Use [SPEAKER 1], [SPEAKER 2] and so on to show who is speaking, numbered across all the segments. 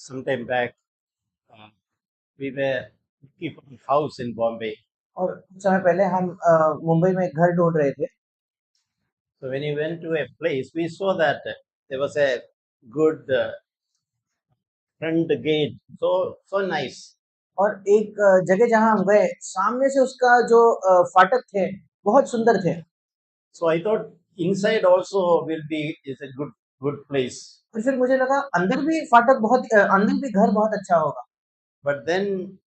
[SPEAKER 1] some time back, we were looking for a house in Bombay.
[SPEAKER 2] और कुछ समय पहले हम मुंबई में एक घर ढूंढ रहे थे।
[SPEAKER 1] So when we went to a place, we saw that there was a good front gate, so nice.
[SPEAKER 2] और एक जगह जहां हम गए, सामने से उसका जो फाटक थे बहुत सुंदर थे।
[SPEAKER 1] So I thought inside also will be is a good place.
[SPEAKER 2] और फिर मुझे लगा अंदर भी फाटक बहुत अंदर भी घर बहुत अच्छा होगा।
[SPEAKER 1] But then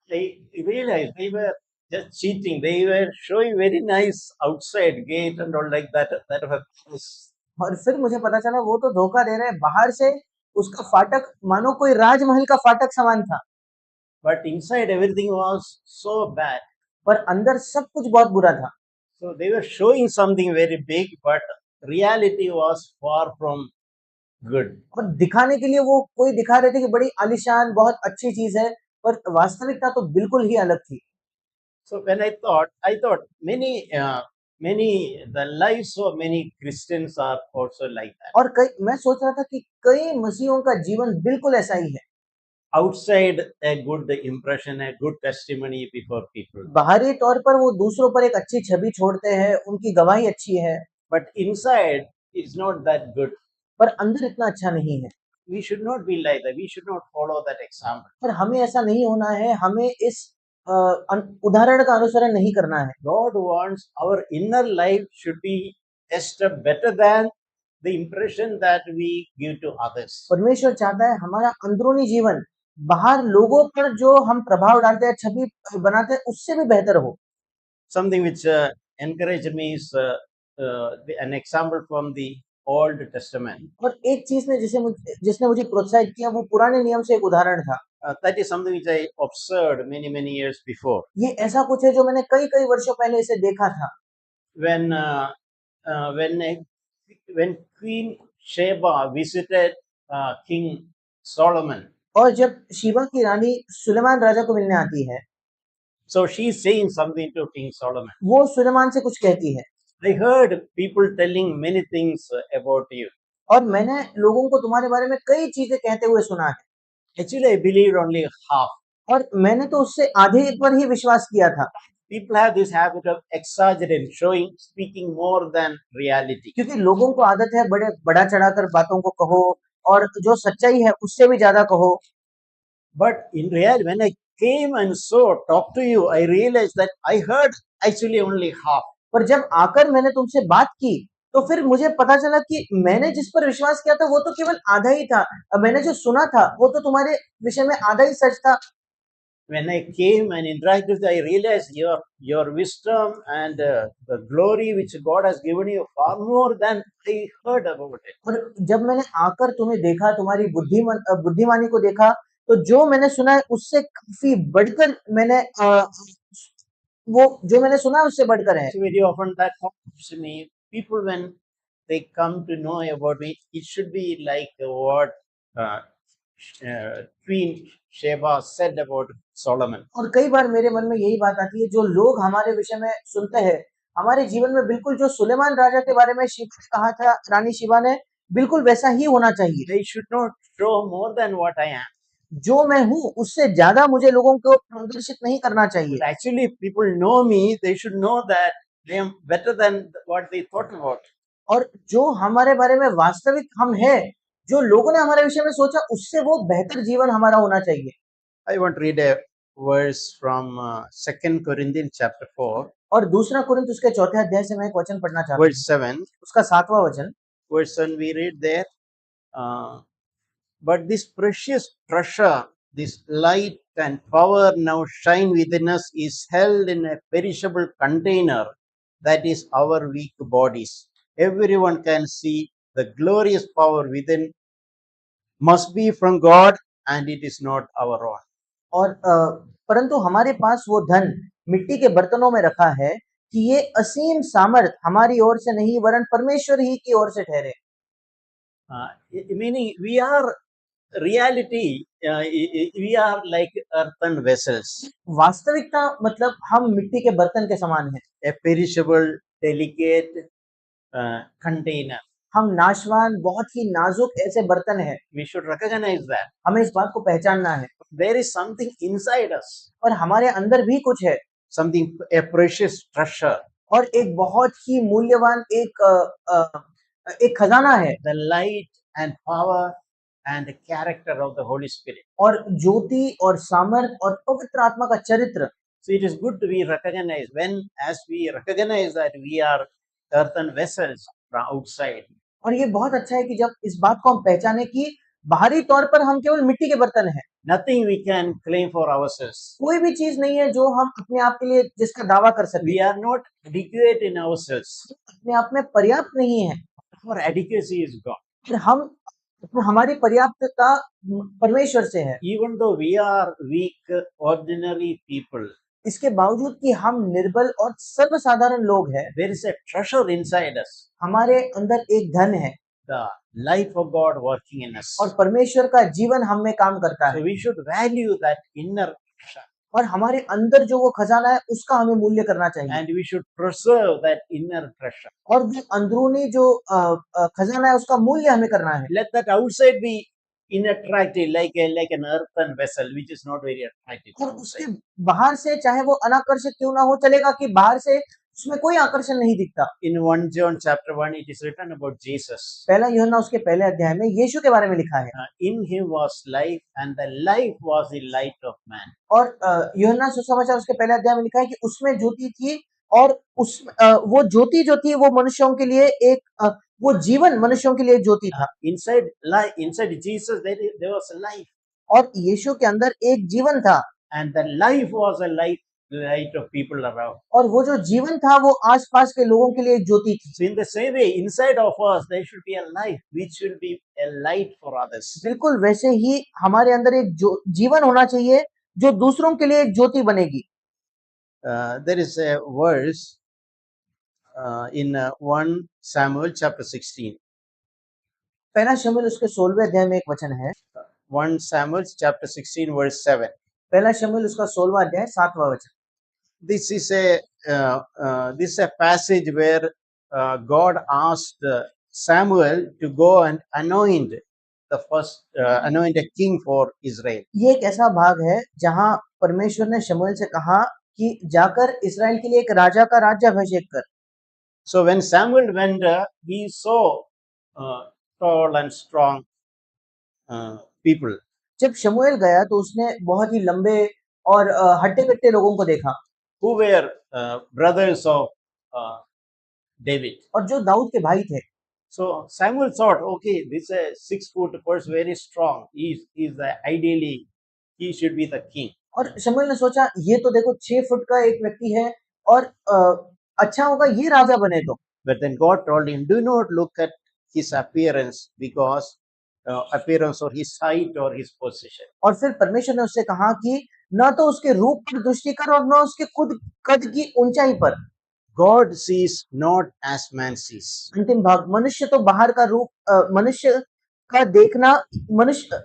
[SPEAKER 1] they realized they were just cheating. They were showing very nice outside gate and all like that of a place.
[SPEAKER 2] और फिर मुझे पता चला वो तो धोखा दे रहे हैं, बाहर से उसका फाटक मानो कोई राजमहल का फाटक समान था।
[SPEAKER 1] But inside everything was so bad.
[SPEAKER 2] पर अंदर सब कुछ बहुत बुरा था।
[SPEAKER 1] So they were showing something very big, but reality was far from good.
[SPEAKER 2] और दिखाने के लिए वो कोई दिखा रहे थे कि बड़ी आलीशान बहुत अच्छी चीज है, पर वास्तविकता तो बिल्कुल ही अलग थी।
[SPEAKER 1] So when I thought many the lives of many Christians are also like that.
[SPEAKER 2] और कई मैं सोच रहा था कि कई मसीहों का जीवन बिल्कुल ऐसा ही है।
[SPEAKER 1] Outside a good impression, a good testimony before people,
[SPEAKER 2] बाहरी तौर पर वो दूसरों पर एक अच्छी छवि छोड़ते हैं, उनकी गवाही अच्छी है,
[SPEAKER 1] but inside is not that good.
[SPEAKER 2] पर अंदर इतना अच्छा नहीं है।
[SPEAKER 1] We should not be like that. We should not follow that example.
[SPEAKER 2] पर हमें ऐसा नहीं होना है, हमें इस उदाहरण का अनुसरण नहीं करना है।
[SPEAKER 1] God wants our inner life should be a step better than the impression that we give to others.
[SPEAKER 2] परमेश्वर चाहता है हमारा अंदरूनी जीवन बाहर लोगों पर जो हम प्रभाव डालते हैं, छवि बनाते हैं, उससे भी बेहतर हो।
[SPEAKER 1] Something which encouraged me is an example from the Old Testament.
[SPEAKER 2] और एक चीज ने जिसने मुझे प्रोत्साहित किया वो पुराने नियम से एक उदाहरण था।
[SPEAKER 1] That is something which I observed many years before.
[SPEAKER 2] ये ऐसा कुछ है जो मैंने कई वर्षों पहले इसे देखा था।
[SPEAKER 1] When when Queen Sheba visited King Solomon,
[SPEAKER 2] और जब शीबा की रानी सुलेमान राजा को मिलने आती है,
[SPEAKER 1] so she is saying something to King Solomon.
[SPEAKER 2] वो सुलेमान से कुछ कहती है।
[SPEAKER 1] I heard people telling many things about you.
[SPEAKER 2] और मैंने लोगों को तुम्हारे बारे में कई चीजें कहते हुए सुना है।
[SPEAKER 1] Actually, I believed only half.
[SPEAKER 2] और मैंने तो उससे आधे पर ही विश्वास किया था।
[SPEAKER 1] People have this habit of exaggerating, speaking more than reality.
[SPEAKER 2] क्योंकि लोगों को आदत है बड़ा चढ़ाकर बातों को कहो और जो सच्चाई है उससे भी ज्यादा कहो।
[SPEAKER 1] But in reality, when I came and talked to you, I realized that I heard actually only half.
[SPEAKER 2] पर जब आकर मैंने तुमसे बात की तो फिर मुझे पता चला कि मैंने जिस पर विश्वास किया था वो तो केवल आधा ही था। मैंने जो सुना था वो तो तुम्हारे विषय में आधा ही सच था।
[SPEAKER 1] When I came and interacted with you, I realized your wisdom and the glory which God has given you far more than I heard about it.
[SPEAKER 2] और जब मैंने आकर तुम्हें देखा, तुम्हारी बुद्धिमानी को देखा, तो जो मैंने सुना है उससे काफी बढ़कर मैंने वो जो मैंने सुना है उससे बढ़कर है।
[SPEAKER 1] So very often that happens to me. People when they come to know about me, it should be like what Queen Sheba said about Solomon.
[SPEAKER 2] और कई बार मेरे मन में यही बात आती है, जो लोग हमारे विषय में सुनते हैं, हमारे जीवन में बिल्कुल जो सुलेमान राजा के बारे में शिवा ने कहा था, रानी शिवा ने, बिल्कुल वैसा ही होना चाहिए।
[SPEAKER 1] They should not show more than what I am.
[SPEAKER 2] जो मैं हूँ उससे ज्यादा मुझे लोगों को प्रदर्शित नहीं करना चाहिए।
[SPEAKER 1] But actually, if people know me, they should know that they am better than what they thought about.
[SPEAKER 2] और जो हमारे बारे में वास्तविक हम हैं, जो लोगों ने हमारे विषय में सोचा, उससे वो बेहतर जीवन हमारा होना चाहिए।
[SPEAKER 1] I want to read a verse from 2 Corinthians chapter 4.
[SPEAKER 2] और दूसरा कुरिन्थ उसके चौथे अध्याय से मैं एक वचन पढ़ना चाहता हूँ।
[SPEAKER 1] Verse 7.
[SPEAKER 2] उसका 7वां वचन।
[SPEAKER 1] Verse 7 we read there. But this precious treasure, this light and power now shine within us is held in a perishable container, that is our weak bodies. Everyone can see the glorious power within must be from God and it is not our own.
[SPEAKER 2] और परंतु हमारे पास वो धन मिट्टी के बर्तनों में रखा है कि ये असीम सामर्थ हमारी ओर से नहीं वरन परमेश्वर ही की ओर से ठहरे।
[SPEAKER 1] Meaning we are reality, we are like earthen vessels.
[SPEAKER 2] वास्तविकता मतलब हम मिट्टी के बर्तन के समान हैं।
[SPEAKER 1] A perishable, delicate container.
[SPEAKER 2] हम नाशवान, बहुत ही नाजुक ऐसे बर्तन हैं।
[SPEAKER 1] We should recognize that.
[SPEAKER 2] हमें इस बात को पहचानना है।
[SPEAKER 1] There is something inside us,
[SPEAKER 2] और हमारे अंदर भी कुछ है,
[SPEAKER 1] something, a precious treasure,
[SPEAKER 2] और एक बहुत ही मूल्यवान एक खजाना है,
[SPEAKER 1] the light and power and the character of the Holy Spirit.
[SPEAKER 2] और ज्योति और सामर्थ और पवित्र आत्मा का चरित्र।
[SPEAKER 1] So it is good to be recognized as we recognize that we are earthen vessels from outside.
[SPEAKER 2] और ये बहुत अच्छा है कि जब इस बात को हम पहचाने कि बाहरी तौर पर हम केवल मिट्टी के बर्तन हैं।
[SPEAKER 1] Nothing we can claim for ourselves.
[SPEAKER 2] कोई भी चीज नहीं है जो हम अपने आप के लिए जिसका दावा कर सके।
[SPEAKER 1] We are not adequate in ourselves.
[SPEAKER 2] अपने आप में पर्याप्त नहीं है।
[SPEAKER 1] Our adequacy is God.
[SPEAKER 2] फिर हमारी पर्याप्तता परमेश्वर से है।
[SPEAKER 1] Even though we are weak, ordinary people,
[SPEAKER 2] इसके बावजूद कि हम निर्बल और सर्वसाधारण लोग हैं,
[SPEAKER 1] there is a treasure inside us,
[SPEAKER 2] हमारे अंदर एक धन है,
[SPEAKER 1] the life of God working in us.
[SPEAKER 2] और परमेश्वर का जीवन हम में काम करता
[SPEAKER 1] So
[SPEAKER 2] है।
[SPEAKER 1] we should value that inner treasure,
[SPEAKER 2] और हमारे अंदर जो वो खजाना है उसका हमें मूल्य करना चाहिए।
[SPEAKER 1] and we should preserve that inner treasure.
[SPEAKER 2] और जो अंदरूनी जो खजाना है उसका मूल्य हमें करना है।
[SPEAKER 1] Let that outside be unattractive, like an earthen vessel, which is not very attractive.
[SPEAKER 2] और उसके बाहर से चाहे वो अनाकर्षक क्यों ना हो, चलेगा कि बाहर से उसमें कोई आकर्षण नहीं दिखता।
[SPEAKER 1] In 1 John chapter 1, it is written about Jesus.
[SPEAKER 2] पहला यूहन्ना उसके पहले अध्याय में यीशु के बारे में लिखा है।
[SPEAKER 1] In him was life, and the life was the light of man.
[SPEAKER 2] और यूहन्ना सुसमाचार उसके पहले अध्याय में लिखा है कि उसमें ज्योति थी, और वो ज्योति जो थी वो मनुष्यों के लिए वो जीवन मनुष्यों के लिए एक ज्योति था।
[SPEAKER 1] Inside Jesus, there was a life,
[SPEAKER 2] और यीशु के अंदर एक जीवन था,
[SPEAKER 1] and the life was a light of people around.
[SPEAKER 2] और वो जो जीवन था वो आसपास के लोगों के लिए एक ज्योति थी।
[SPEAKER 1] So in the same way, inside of us, there should be a life, which will be a light for others.
[SPEAKER 2] बिल्कुल वैसे ही हमारे अंदर एक जीवन होना चाहिए जो दूसरों के लिए एक ज्योति बनेगी।
[SPEAKER 1] There is a verse in 1 Samuel chapter 16.
[SPEAKER 2] पहला शमूएल उसके 16वें अध्याय में एक वचन है।
[SPEAKER 1] 1 Samuel chapter 16 verse 7.
[SPEAKER 2] पहला शमूएल उसका 16वां अध्याय 7वां वचन।
[SPEAKER 1] This is a passage where God asked Samuel to go and anoint a king for Israel.
[SPEAKER 2] ये एक ऐसा भाग है जहां परमेश्वर ने शमूएल से कहा कि जाकर इस्राएल के लिए एक राजा का राज्याभिषेक कर।
[SPEAKER 1] So when Samuel went, he saw tall and strong people.
[SPEAKER 2] जब शमूएल गया तो उसने बहुत ही लंबे और हट्टे-कट्टे लोगों को देखा,
[SPEAKER 1] who were brothers of David.
[SPEAKER 2] और जो दाऊद के भाई थे।
[SPEAKER 1] So Samuel thought, okay, this is a 6-foot person, very strong. Ideally, he should be the king.
[SPEAKER 2] और शमूएल ने सोचा ये तो देखो 6 फुट का एक व्यक्ति है और अच्छा होगा ये राजा बने तो।
[SPEAKER 1] But then God told him, do not look at his appearance, because appearance or his height or his position.
[SPEAKER 2] और फिर परमेश्वर ने उससे कहा कि न तो उसके रूप पर दृष्टि कर और न उसके खुद कद की ऊंचाई पर।
[SPEAKER 1] God sees not as man sees.
[SPEAKER 2] अंतिम भाग, मनुष्य तो बाहर का रूप मनुष्य का देखना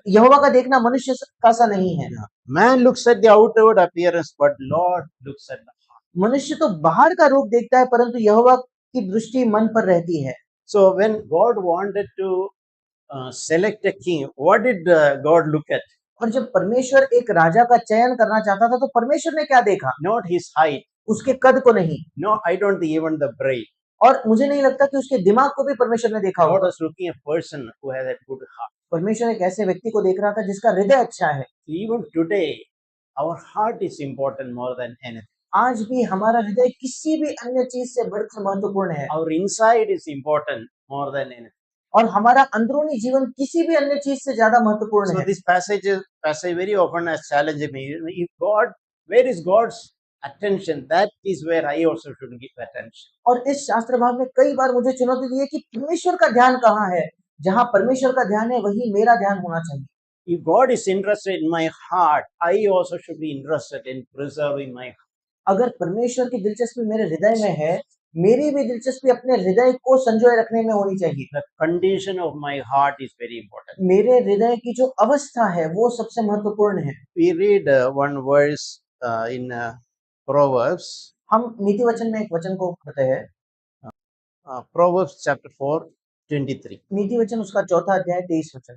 [SPEAKER 2] यहोवा का देखना मनुष्य का सा नहीं है।
[SPEAKER 1] Man looks at the outward appearance, but Lord looks at the heart.
[SPEAKER 2] मनुष्य तो बाहर का रूप देखता है परंतु यहोवा की दृष्टि मन पर रहती है।
[SPEAKER 1] So when God wanted to select a king, what did God look at?
[SPEAKER 2] और जब परमेश्वर एक राजा का चयन करना चाहता था तो परमेश्वर ने क्या देखा?
[SPEAKER 1] Not his height.
[SPEAKER 2] उसके कद को नहीं।
[SPEAKER 1] No, I don't think even the brain.
[SPEAKER 2] और मुझे नहीं लगता कि उसके दिमाग को भी परमेश्वर ने देखा
[SPEAKER 1] God
[SPEAKER 2] होगा।
[SPEAKER 1] was looking at a person who has a good heart.
[SPEAKER 2] परमेश्वर एक ऐसे व्यक्ति को देख रहा था जिसका हृदय अच्छा है।
[SPEAKER 1] Even today, our heart is important more than anything.
[SPEAKER 2] आज भी हमारा हृदय किसी भी अन्य चीज से बढ़कर महत्वपूर्ण है।
[SPEAKER 1] Our inside is important more than anything.
[SPEAKER 2] और हमारा अंदरूनी जीवन किसी भी अन्य चीज से ज्यादा महत्वपूर्ण
[SPEAKER 1] So
[SPEAKER 2] है।
[SPEAKER 1] this passage very often has challenged me. Where is God's attention? That is where I also should give attention.
[SPEAKER 2] और इस शास्त्र भाग में कई बार मुझे चुनौती दी है कि परमेश्वर का ध्यान कहाँ है? जहाँ परमेश्वर का ध्यान है वही मेरा ध्यान होना चाहिए।
[SPEAKER 1] If God is interested in my heart, I also should be interested in preserving my heart.
[SPEAKER 2] अगर परमेश्वर की दिलचस्पी मेरे हृदय में है, मेरी भी दिलचस्पी अपने हृदय को संजोए रखने में होनी चाहिए।
[SPEAKER 1] The condition of my heart is very important.
[SPEAKER 2] मेरे हृदय की जो अवस्था है वो सबसे महत्वपूर्ण है।
[SPEAKER 1] We read one verse in Proverbs.
[SPEAKER 2] हम नीति वचन में एक वचन को पढ़ते हैं।
[SPEAKER 1] Proverbs chapter 4 23.
[SPEAKER 2] नीति वचन उसका 4 अध्याय 23 वचन।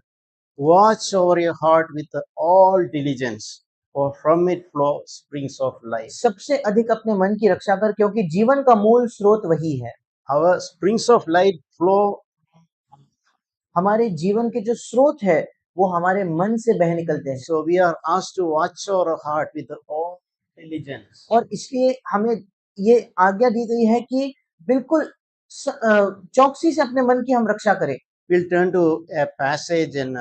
[SPEAKER 1] Watch over your heart with all diligence, for from it flow springs of life.
[SPEAKER 2] सबसे अधिक अपने मन की रक्षा कर, क्योंकि जीवन का मूल स्रोत वही है।
[SPEAKER 1] Our springs of life flow.
[SPEAKER 2] हमारे जीवन के जो स्रोत है वो हमारे मन से बह निकलते हैं।
[SPEAKER 1] So we are asked to watch over our heart with all diligence.
[SPEAKER 2] और इसलिए हमें ये आज्ञा दी गई है कि बिल्कुल चौकसी से अपने मन की हम रक्षा करें।
[SPEAKER 1] We'll turn to a passage in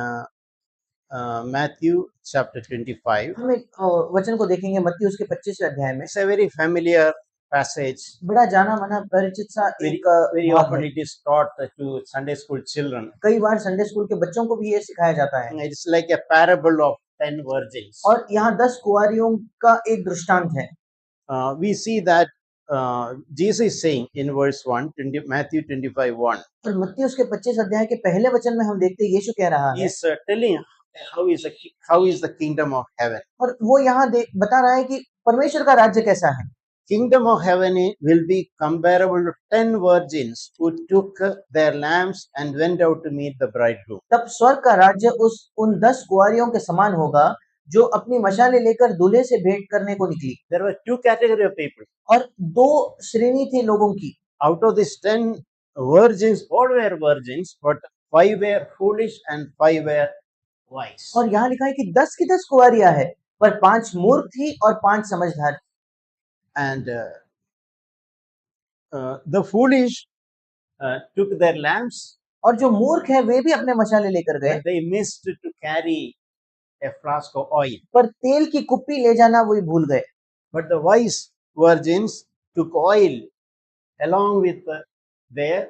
[SPEAKER 1] Matthew chapter 25.
[SPEAKER 2] हम एक वचन को देखेंगे मत्ती उसके 25वें अध्याय में।
[SPEAKER 1] It's a very familiar passage.
[SPEAKER 2] बड़ा जाना माना परिचित सा
[SPEAKER 1] Very,
[SPEAKER 2] एक
[SPEAKER 1] very
[SPEAKER 2] भाग
[SPEAKER 1] often
[SPEAKER 2] है।
[SPEAKER 1] it is taught to Sunday school children.
[SPEAKER 2] कई बार संडे स्कूल के बच्चों को भी ये सिखाया जाता है।
[SPEAKER 1] It's like a parable of 10 virgins.
[SPEAKER 2] और यहाँ 10 कुंवारियों का एक दृष्टांत है।
[SPEAKER 1] We see that Jesus is saying in verse 1, Matthew 25:1.
[SPEAKER 2] और मत्ती उसके 25 अध्याय के पहले वचन में हम देखते हैं यीशु कह रहा
[SPEAKER 1] He
[SPEAKER 2] है।
[SPEAKER 1] is telling how is the kingdom of heaven.
[SPEAKER 2] और वो यहाँ बता रहा है कि परमेश्वर का राज्य कैसा है।
[SPEAKER 1] Kingdom of heaven will be comparable to 10 virgins who took their lamps and went out to meet the bridegroom.
[SPEAKER 2] तब स्वर्ग का राज्य उन 10 कुंवारियों के समान होगा जो अपनी मशालें लेकर दूल्हे से भेंट करने को निकली।
[SPEAKER 1] There were two categories of people.
[SPEAKER 2] और 2 श्रेणी थी लोगों की।
[SPEAKER 1] Out of these 10 virgins, 4 were virgins, but 5 were foolish and 5 were wise.
[SPEAKER 2] और यहाँ लिखा है कि 10 की 10 कुंवारियां हैं, पर 5 मूर्ख थी और 5 समझदार।
[SPEAKER 1] And the foolish took their lamps.
[SPEAKER 2] और जो मूर्ख है वे भी अपने मशाले लेकर गए,
[SPEAKER 1] But they missed to carry a flask of oil.
[SPEAKER 2] पर तेल की कुप्पी ले जाना वही भूल गए।
[SPEAKER 1] But the wise virgins took oil along with their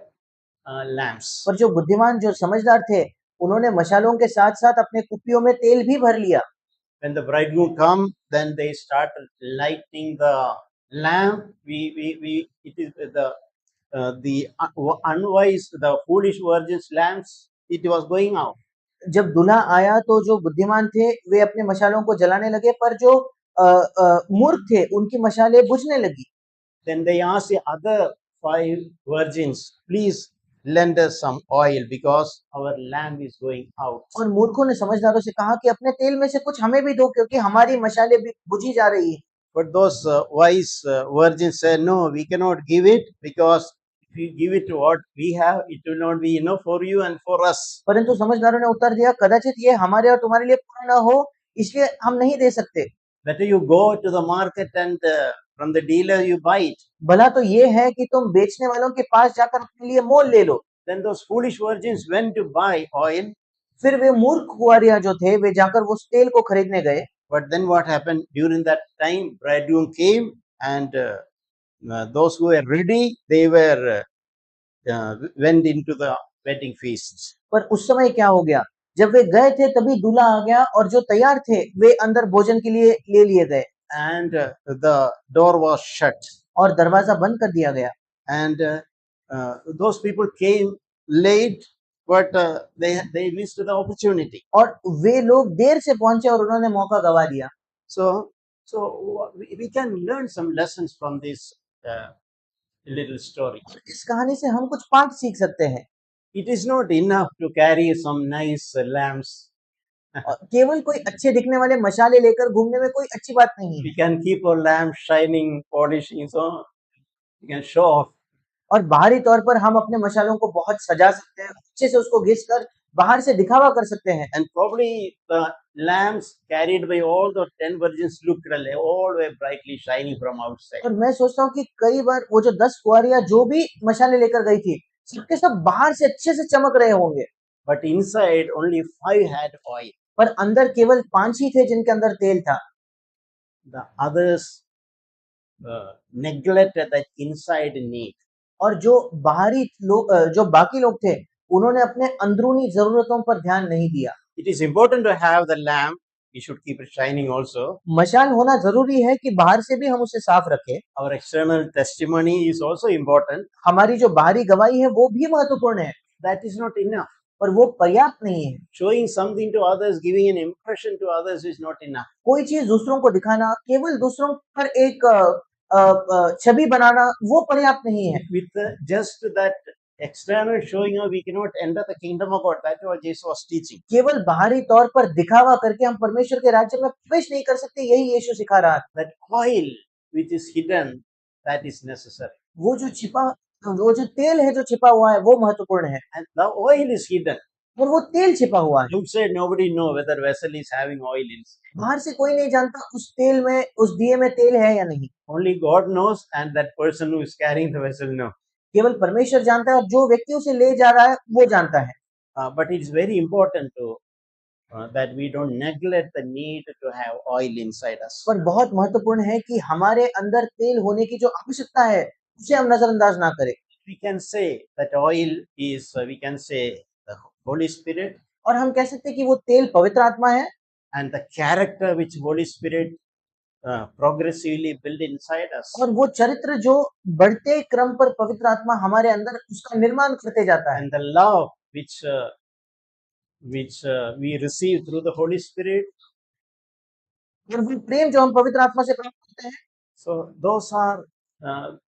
[SPEAKER 1] lamps.
[SPEAKER 2] पर जो बुद्धिमान जो समझदार थे उन्होंने मशालों के साथ साथ अपने कुप्पियों में तेल भी भर लिया।
[SPEAKER 1] When the bridegroom come, then they started lighting the lamp. It is the unwise, the foolish virgins' lamps. It was going out.
[SPEAKER 2] जब दूल्हा आया तो जो बुद्धिमान थे वे अपने मशालों को जलाने लगे, पर जो मूर्ख थे उनकी मशालें बुझने लगी।
[SPEAKER 1] Then they asked the other 5 virgins, please lend us some oil because our lamp is going out.
[SPEAKER 2] और मूर्खों ने समझदारों से कहा कि अपने तेल में से कुछ हमें भी दो, क्योंकि हमारी मशालें भी बुझी जा रही है।
[SPEAKER 1] But those wise virgins said, no, we cannot give it, because if we give it to what we have, it will not be enough for you and for us.
[SPEAKER 2] परंतु समझदारों ने उत्तर दिया, कदाचित ये हमारे और तुम्हारे लिए पूरा न हो, इसलिए हम नहीं दे सकते।
[SPEAKER 1] Better you go to the market and from the dealer you buy it.
[SPEAKER 2] भला तो ये है कि तुम बेचने वालों के पास जाकर अपने लिए मोल ले लो।
[SPEAKER 1] Then those foolish virgins went to buy oil.
[SPEAKER 2] फिर वे मूर्ख कुंवारियां जो थे वे जाकर उस तेल को खरीदने गए।
[SPEAKER 1] But then what happened? During that time, bridegroom came, and those who were ready, they were went into the wedding feasts.
[SPEAKER 2] पर उस समय क्या हो गया? जब वे गए थे तभी दूल्हा आ गया और जो तैयार थे वे अंदर भोजन के लिए ले लिए गए।
[SPEAKER 1] And the door was shut.
[SPEAKER 2] और दरवाजा बंद कर दिया गया।
[SPEAKER 1] And those people came late, but they missed the opportunity.
[SPEAKER 2] और वे लोग देर से पहुंचे और उन्होंने मौका गवा दिया।
[SPEAKER 1] So we can learn some lessons from this little story.
[SPEAKER 2] इस कहानी से हम कुछ पाठ सीख सकते हैं।
[SPEAKER 1] It is not enough to carry some nice lamps.
[SPEAKER 2] केवल कोई अच्छे दिखने वाले मशाले लेकर घूमने में कोई अच्छी बात नहीं है।
[SPEAKER 1] We can keep our lamp shining, polishing, so we can show off.
[SPEAKER 2] और बाहरी तौर पर हम अपने मशालों को बहुत सजा सकते हैं, अच्छे से उसको घिस कर बाहर से दिखावा कर सकते हैं।
[SPEAKER 1] And probably the lamps carried by all the 10 virgins looked all were brightly shining from outside.
[SPEAKER 2] और मैं सोचता हूँ कि कई बार वो जो 10 कुंवारियां जो भी मशाले लेकर गई थी, सबके सब बाहर से अच्छे से चमक रहे होंगे।
[SPEAKER 1] But inside only 5 had oil.
[SPEAKER 2] पर अंदर केवल 5 ही थे जिनके अंदर तेल था।
[SPEAKER 1] The others neglected that inside need.
[SPEAKER 2] और जो बाहरी लोग जो बाकी लोग थे उन्होंने अपने अंदरूनी जरूरतों पर ध्यान नहीं दिया।
[SPEAKER 1] It is important to have the lamp. We should keep it shining also.
[SPEAKER 2] मशाल होना जरूरी है कि बाहर से भी हम उसे साफ रखें।
[SPEAKER 1] Our external testimony is also important.
[SPEAKER 2] हमारी जो बाहरी गवाही है वो भी महत्वपूर्ण है।
[SPEAKER 1] That is not enough.
[SPEAKER 2] पर वो पर्याप्त नहीं है।
[SPEAKER 1] Showing something to others, giving an impression to others is not enough.
[SPEAKER 2] कोई चीज दूसरों को दिखाना, केवल दूसरों पर एक छवि बनाना वो पर्याप्त नहीं है।
[SPEAKER 1] With just that external showing of we cannot enter the kingdom of God. That's what Jesus was teaching.
[SPEAKER 2] केवल बाहरी तौर पर दिखावा करके हम परमेश्वर के राज्य में प्रवेश नहीं कर सकते, यही यीशु सिखा रहा था।
[SPEAKER 1] That oil which is hidden, that is necessary.
[SPEAKER 2] वो जो तेल है जो छिपा हुआ है वो महत्वपूर्ण है,
[SPEAKER 1] And the oil is hidden.
[SPEAKER 2] और वो तेल छिपा हुआ है।
[SPEAKER 1] Outside nobody know whether vessel is having oil inside.
[SPEAKER 2] बाहर से कोई नहीं जानता उस तेल में, उस दिए में तेल है या नहीं।
[SPEAKER 1] Only God knows, and that person who is carrying the vessel know.
[SPEAKER 2] केवल परमेश्वर जानता है और जो व्यक्ति उसे ले जा रहा है वो जानता है।
[SPEAKER 1] But it is very important to that we don't neglect the need to have oil inside us.
[SPEAKER 2] पर बहुत महत्वपूर्ण है कि हमारे अंदर तेल होने की जो आवश्यकता है उसे हम नजरअंदाज ना करें।
[SPEAKER 1] We can say that oil is, we can say, the Holy Spirit,
[SPEAKER 2] और हम कह सकते हैं कि वो तेल पवित्र आत्मा है,
[SPEAKER 1] and the character which Holy Spirit progressively build inside us,
[SPEAKER 2] और वो चरित्र जो बढ़ते क्रम पर पवित्र आत्मा हमारे अंदर उसका निर्माण करते जाता है,
[SPEAKER 1] and the love which we receive through the Holy Spirit.
[SPEAKER 2] और वो प्रेम जो हम पवित्र आत्मा से प्राप्त करते हैं।
[SPEAKER 1] So those are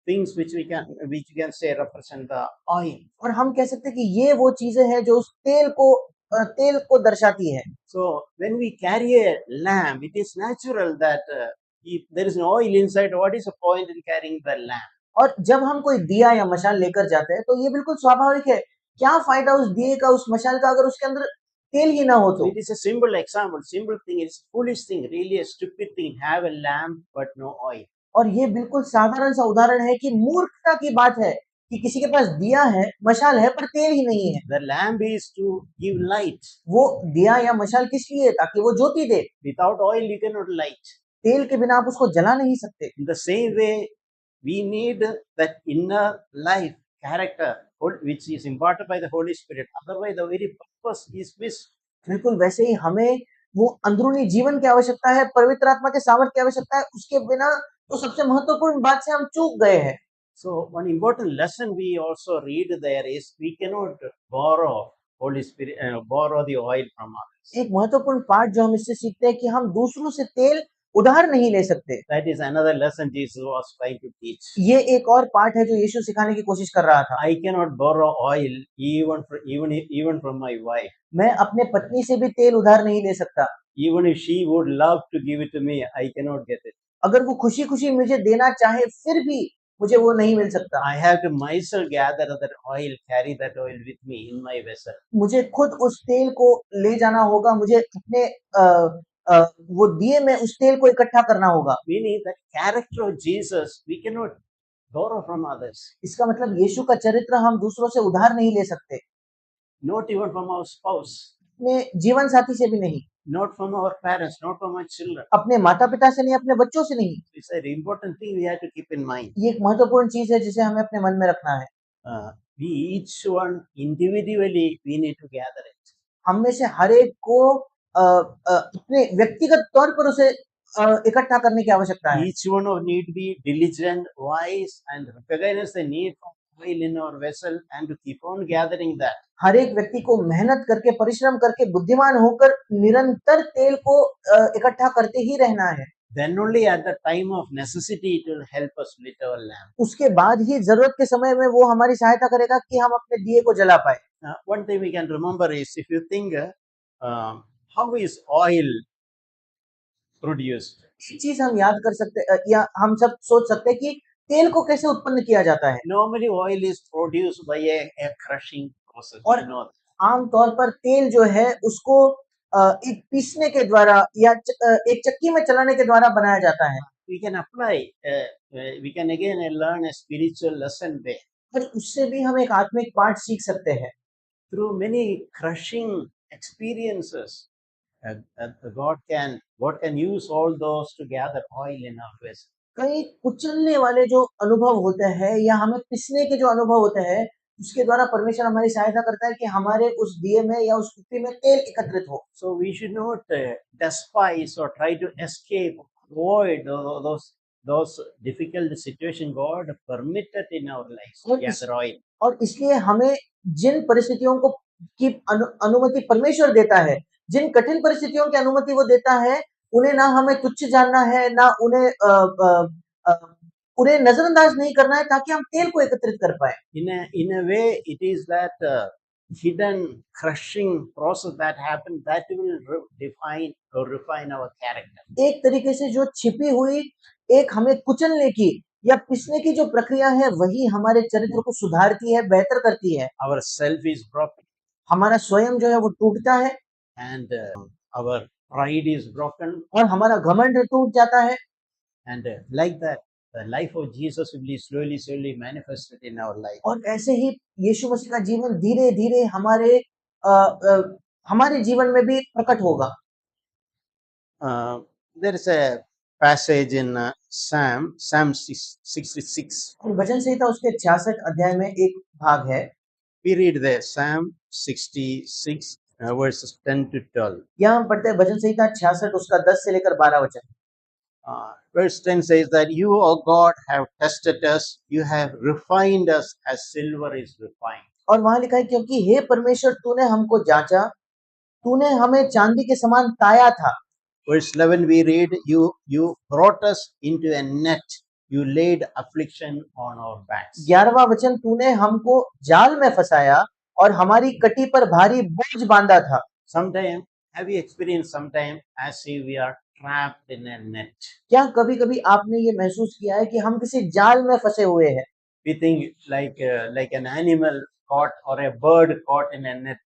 [SPEAKER 1] things which we can say represent the oil.
[SPEAKER 2] और हम कह सकते हैं कि ये वो चीजें हैं जो उस तेल को दर्शाती है।
[SPEAKER 1] So when we carry a lamp, it is natural that if there is no oil inside, what is the point in carrying the lamp?
[SPEAKER 2] और जब हम कोई दिया या मशाल लेकर जाते हैं तो ये बिल्कुल स्वाभाविक है, क्या फायदा उस दिए का, उस मशाल का, अगर उसके अंदर तेल ही ना हो तो।
[SPEAKER 1] It is a simple example, simple thing. It's a foolish thing, really a stupid thing. Have a lamp but no oil.
[SPEAKER 2] और ये बिल्कुल साधारण सा उदाहरण है कि मूर्खता की बात है कि किसी के पास दिया है, मशाल है, पर तेल ही नहीं है।
[SPEAKER 1] The lamp is to give light.
[SPEAKER 2] वो दिया या मशाल किस लिए? ताकि वो ज्योति दे।
[SPEAKER 1] Without oil, you cannot light.
[SPEAKER 2] तेल के बिना आप उसको जला नहीं सकते।
[SPEAKER 1] In the same way, we need that inner life, character, which is imparted by the Holy Spirit. Otherwise, the very purpose is missed.
[SPEAKER 2] बिल्कुल वैसे ही हमें वो अंदरूनी जीवन की आवश्यकता है, पवित्र आत्मा के सामर्थ की आवश्यकता है, उसके बिना तो सबसे महत्वपूर्ण बात से हम चूक गए हैं।
[SPEAKER 1] So one important lesson we also read there is we cannot borrow Holy Spirit, borrow the oil from others.
[SPEAKER 2] एक महत्वपूर्ण पाठ जो हम इससे सीखते हैं कि हम दूसरों से तेल उधार नहीं ले सकते।
[SPEAKER 1] That is another lesson Jesus was trying to teach.
[SPEAKER 2] ये एक और पाठ है जो यीशु सिखाने की कोशिश कर रहा था।
[SPEAKER 1] I cannot borrow oil even from my wife.
[SPEAKER 2] मैं अपने पत्नी से भी तेल उधार नहीं ले सकता।
[SPEAKER 1] Even if she would love to give it to me, I cannot get it.
[SPEAKER 2] अगर वो खुशी-खुशी मुझे देना चाहे फिर भी मुझे वो नहीं मिल सकता।
[SPEAKER 1] I have to myself gather that oil, carry that oil with me in my vessel.
[SPEAKER 2] मुझे खुद उस तेल को ले जाना होगा, मुझे अपने वो दिए में उस तेल को इकट्ठा करना होगा।
[SPEAKER 1] Meaning that character of Jesus we cannot borrow from others.
[SPEAKER 2] इसका मतलब यीशु का चरित्र हम दूसरों से उधार नहीं ले सकते।
[SPEAKER 1] Not even from our spouse.
[SPEAKER 2] अपने जीवन साथी से भी नहीं।
[SPEAKER 1] Not from our parents, not from our children.
[SPEAKER 2] अपने माता-पिता से नहीं, अपने बच्चों से नहीं।
[SPEAKER 1] It's an important thing we have to keep in mind.
[SPEAKER 2] ये एक महत्वपूर्ण चीज है जिसे हमें अपने मन में रखना है।
[SPEAKER 1] We each one individually we need to gather it.
[SPEAKER 2] हम में से हर एक को अपने व्यक्तिगत तौर पर उसे इकट्ठा करने की आवश्यकता है।
[SPEAKER 1] Each one of need be diligent, wise, and recognize the need for oil in our vessel and to keep on gathering that.
[SPEAKER 2] हर एक व्यक्ति को मेहनत करके, परिश्रम करके, बुद्धिमान होकर निरंतर तेल को इकट्ठा करते ही रहना है।
[SPEAKER 1] Then only at the time of necessity it will help us lit our lamp.
[SPEAKER 2] उसके बाद ही जरूरत के समय में वो हमारी सहायता करेगा कि हम अपने दिए को जला पाए।
[SPEAKER 1] One thing we can remember is if you think how is oil produced?
[SPEAKER 2] एक चीज हम याद कर सकते या हम सब सोच सकते हैं कि तेल को कैसे उत्पन्न किया जाता है।
[SPEAKER 1] Normally oil is produced by a crushing process.
[SPEAKER 2] और
[SPEAKER 1] You know.
[SPEAKER 2] आमतौर पर तेल जो है उसको एक पीसने के द्वारा या एक चक्की में चलाने के द्वारा बनाया जाता है।
[SPEAKER 1] We can apply, we can again learn a spiritual lesson there.
[SPEAKER 2] पर उससे भी हम एक आत्मिक पाठ सीख सकते हैं।
[SPEAKER 1] Through many crushing experiences, God can use all those to gather oil in our vessel.
[SPEAKER 2] कई कुचलने वाले जो अनुभव होते हैं या हमें पिसने के जो अनुभव होते हैं उसके द्वारा परमेश्वर हमारी सहायता करता है कि हमारे उस दिए में या उस कुप्पी में तेल एकत्रित हो।
[SPEAKER 1] So we should not despise or try to escape, avoid those difficult situations God permitted in our lives to gather oil.
[SPEAKER 2] और इसलिए हमें जिन परिस्थितियों को की अनुमति परमेश्वर देता है, जिन कठिन परिस्थितियों की अनुमति वो देता है, उन्हें ना हमें तुच्छ जानना है, ना उन्हें उन्हें नजरअंदाज नहीं करना है ताकि हम तेल को एकत्रित कर पाए।
[SPEAKER 1] In a way, it is that hidden crushing process that happens that will define or refine our character.
[SPEAKER 2] एक तरीके से जो छिपी हुई एक हमें कुचलने की या पिसने की जो प्रक्रिया है वही हमारे चरित्र को सुधारती है, बेहतर करती है।
[SPEAKER 1] Our self is broken
[SPEAKER 2] हमारा स्वयं जो है वो टूटता है
[SPEAKER 1] and our pride is broken,
[SPEAKER 2] और हमारा घमंड टूट जाता है
[SPEAKER 1] and like that, the life of Jesus will be slowly manifested in our life.
[SPEAKER 2] और ऐसे ही यीशु मसीह का जीवन धीरे-धीरे हमारे जीवन में भी प्रकट होगा।
[SPEAKER 1] There is a passage in Psalm 66.
[SPEAKER 2] और भजन संहिता उसके 66 अध्याय में एक भाग है।
[SPEAKER 1] We read there Psalm 66 verses 10 to 12.
[SPEAKER 2] यहाँ हम पढ़ते हैं भजन संहिता 66 उसका 10 से लेकर 12 वचन।
[SPEAKER 1] Verse 10 says that you, O God, have tested us, you have refined us as silver is refined.
[SPEAKER 2] और वहां लिखा है क्योंकि हे परमेश्वर तूने हमको जांचा, तूने हमें चांदी के समान ताया था।
[SPEAKER 1] Verse 11 we read, you brought us into a net, you laid affliction on our backs.
[SPEAKER 2] 11वां वचन तूने हमको जाल में फंसाया और हमारी कटी पर भारी बोझ बांधा था।
[SPEAKER 1] Sometime, have you experienced sometime as if we are trapped in a net?
[SPEAKER 2] क्या कभी-कभी आपने ये महसूस किया है कि हम किसी जाल में फंसे हुए हैं?
[SPEAKER 1] We think like an animal caught or a bird caught in a net.